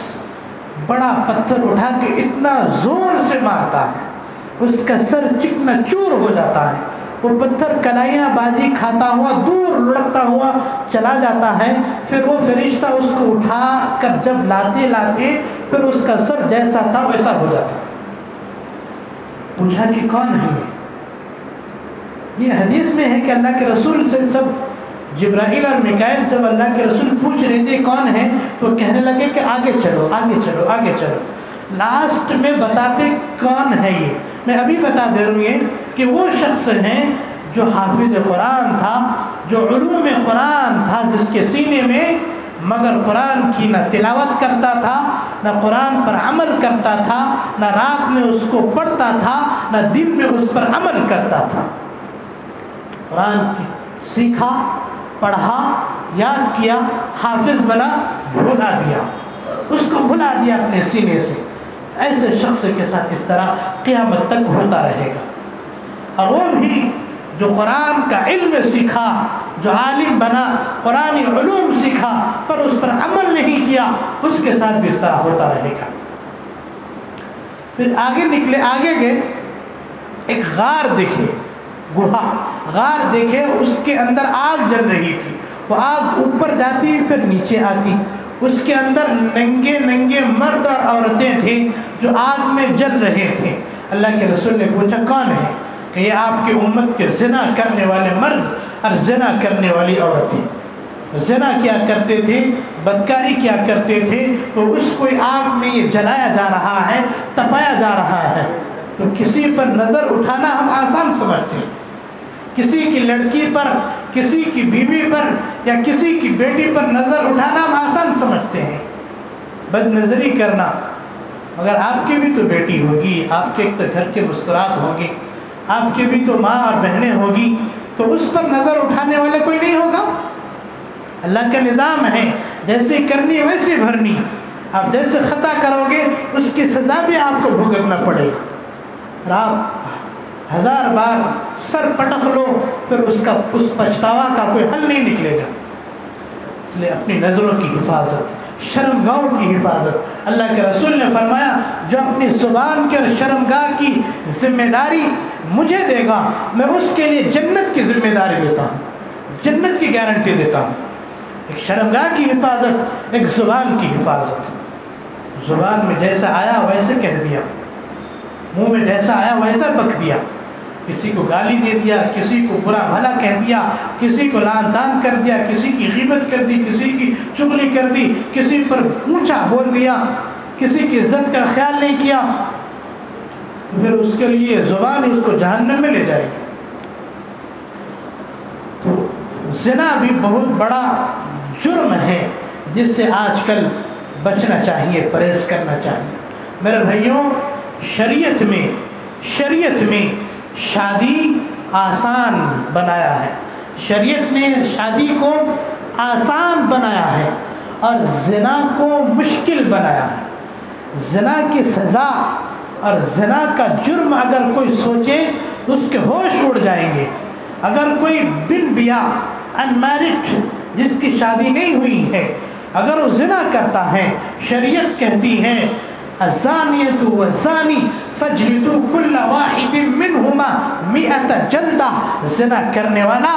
بڑا پتھر اٹھا کے اتنا زور سے مارتا ہے، اس کا سر چکنا چور ہو جاتا ہے. وہ پتھر کلائیاں بازی کھاتا ہوا دور لڑکتا ہوا چلا جاتا ہے. پھر وہ فرشتہ اس کو اٹھا کر جب لاتے لاتے پھر اس کا سر جیسا تھا ویسا ہو جاتا. پوچھا کہ کون ہے یہ حدیث میں ہے کہ اللہ کے رسول سے سب جبرائیل اور میکائیل جب اللہ کے رسول پوچھ رہے تھے کون ہے تو کہنے لگے کہ آگے چلو آگے چلو آگے چلو. لاسٹ میں بتاتے کون ہے یہ. میں ابھی بتا دے رہا ہوں یہ کہ وہ شخص ہیں جو حافظ قرآن تھا، جو علوم قرآن تھا جس کے سینے میں، مگر قرآن کی نہ تلاوت کرتا تھا، نہ قرآن پر عمل کرتا تھا، نہ رات میں اس کو پڑھتا تھا، نہ دن میں اس پر عمل کرتا تھا. قرآن کی سیکھا، پڑھا، یاد کیا، حافظ بنا، بھلا دیا، اس کو بھلا دیا اپنے سینے سے. ایسے شخص کے ساتھ اس طرح قیامت تک ہوتا رہے گا. اور وہ بھی جو قرآن کا علم سیکھا، جو عالم بنا، قرآنی علوم سیکھا پر اس پر عمل نہیں کیا، اس کے ساتھ بھی اس طرح ہوتا رہے گا. پھر آگے نکلے، آگے گئے، ایک غار دیکھے، گہا غار دیکھے، اس کے اندر آگ جل رہی تھی. وہ آگ اوپر جاتی پھر نیچے آتی. اس کے اندر ننگے ننگے مرد اور عورتیں تھے جو آگ میں جل رہے تھے. اللہ کے رسول نے پوچھا کون ہے؟ کہ یہ آپ کی امت کے زنا کرنے والے مرد اور زنا کرنے والی عورتیں. زنا کیا کرتے تھے، بدکاری کیا کرتے تھے، تو اس کو آگ میں یہ جلایا جا رہا ہے، تپایا جا رہا ہے. تو کسی پر نظر اٹھانا ہم آسان سمجھتے ہیں، کسی کی لڑکی پر، کسی کی بیوی پر یا کسی کی بیٹی پر نظر اٹھانا ہم آسان سمجھتے ہیں، بد نظری کرنا. مگر آپ کی بھی تو بیٹی ہوگی، آپ کے ایک تو گھر کے مستورات ہوں گے، آپ کی بھی تو ماں اور بہنیں ہوگی، تو اس پر نظر اٹھانے والے کوئی نہیں ہوگا. اللہ کا نظام ہے، جیسے کرنی ویسے بھرنی. آپ جیسے خطا کرو گے اس کی سزا بھی آپ کو بھگتنا پڑے گا. اور آپ 1000 بار سر پٹک لو پھر اس پچھتاوا کا کوئی حل نہیں نکلے گا. اس لیے اپنی نظروں کی حفاظت، شرمگاہوں کی حفاظت. اللہ کے رسول نے فرمایا جو اپنی زبان کے اور شرمگاہ کی ذمہ داری مجھے دے گا، میں اس کے لیے جنت کی ذمہ داری لیتا ہوں، جنت کی گارنٹی دیتا ہوں. ایک شرمگاہ کی حفاظت، ایک زبان کی حفاظت. زبان میں جیسا آیا ویسے کہہ دیا، منہ میں جیسا آیا ویسا بک دیا، کسی کو گالی دے دیا، کسی کو برا بھلا کہہ دیا، کسی کو لعن طعن کر دیا، کسی کی غیبت کر دی، کسی کی چغلی کر دی، کسی پر اونچا بول دیا، کسی کی عزت کا خیال نہیں کیا، تو پھر اس کے لیے زبان اس کو جہنم میں لے جائے گی. تو زنا بھی بہت بڑا جرم ہے جس سے آج کل بچنا چاہیے، پرہیز کرنا چاہیے. میرے بھائیوں، شریعت میں شادی آسان بنایا ہے، شریعت نے شادی کو آسان بنایا ہے اور زنا کو مشکل بنایا ہے. زنا کی سزا اور زنا کا جرم اگر کوئی سوچے تو اس کے ہوش اڑ جائیں گے. اگر کوئی بن بیاہ انمیرڈ جس کی شادی نہیں ہوئی ہے اگر وہ زنا کرتا ہے، شریعت کہتی ہے الزانیۃ والزانی فاجلدوا کل واحد منہما 100 جلدہ. زنا کرنے والا،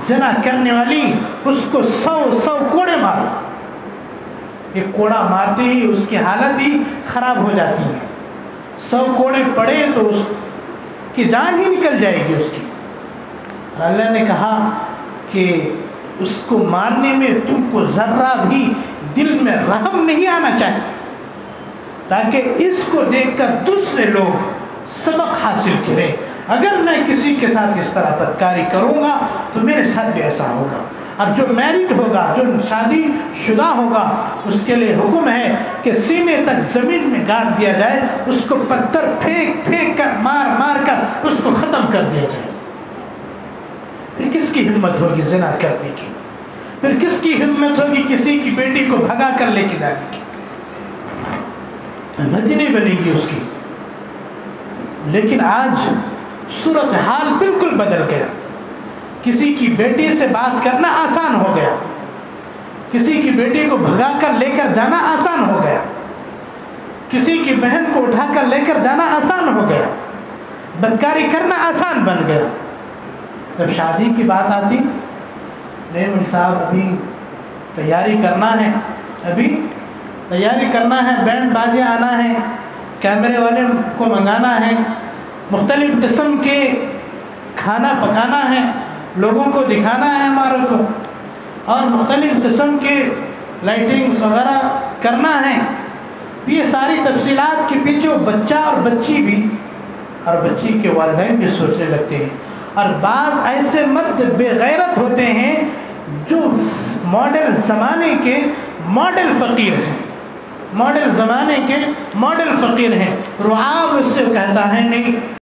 زنا کرنے والی، اس کو 100 کوڑے مارو. ایک کوڑا مارتے ہی اس کی حالت ہی خراب ہو جاتی ہے. 100 کوڑے پڑے تو اس کی جان ہی نکل جائے گی اس کی. اللہ نے کہا کہ اس کو مارنے میں تم کو ذرہ بھی دل میں رحم نہیں آنا چاہیے، تاکہ اس کو دیکھ کر دوسرے لوگ سبق حاصل کریں. اگر میں کسی کے ساتھ اس طرح بدکاری کروں گا تو میرے ساتھ بھی ایسا ہوگا. اب جو میرڈ ہوگا، جو شادی شدہ ہوگا، اس کے لیے حکم ہے کہ سینے تک زمین میں گاڑ دیا جائے، اس کو پتھر پھینک پھینک کر مار مار کر اس کو ختم کر دیا جائے. پھر کس کی ہمت ہوگی زنا کرنے کی؟ پھر کس کی ہمت ہوگی کسی کی بیٹی کو بھگا کر لے کے جانے کی؟ ہمت ہی نہیں بنے گی اس کی. لیکن آج صورتحال بالکل بدل گیا. کسی کی بیٹی سے بات کرنا آسان ہو گیا، کسی کی بیٹی کو بھگا کر لے کر جانا آسان ہو گیا، کسی کی بہن کو اٹھا کر لے کر جانا آسان ہو گیا، بدکاری کرنا آسان بن گیا. جب شادی کی بات آتی، نہیں مول صاحب ابھی تیاری کرنا ہے، ابھی تیاری کرنا ہے، بینڈ باجے آنا ہے، کیمرے والے کو منگانا ہے، مختلف قسم کے کھانا پکانا ہے، لوگوں کو دکھانا ہے ہمارے کو، اور مختلف قسم کے لائٹنگز وغیرہ کرنا ہے. یہ ساری تفصیلات کے پیچھے بچہ اور بچی بھی اور بچی کے والدین بھی سوچنے لگتے ہیں. اور بعض ایسے مرد بے غیرت ہوتے ہیں جو ماڈل زمانے کے ماڈل فقیر ہیں، ماڈل زمانے کے ماڈل فقیر ہیں. رعاب اس سے کہتا ہے نہیں